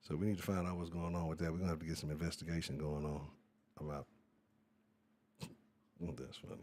So we need to find out what's going on with that. We're going to have to get some investigation going on. I'm out. That's funny.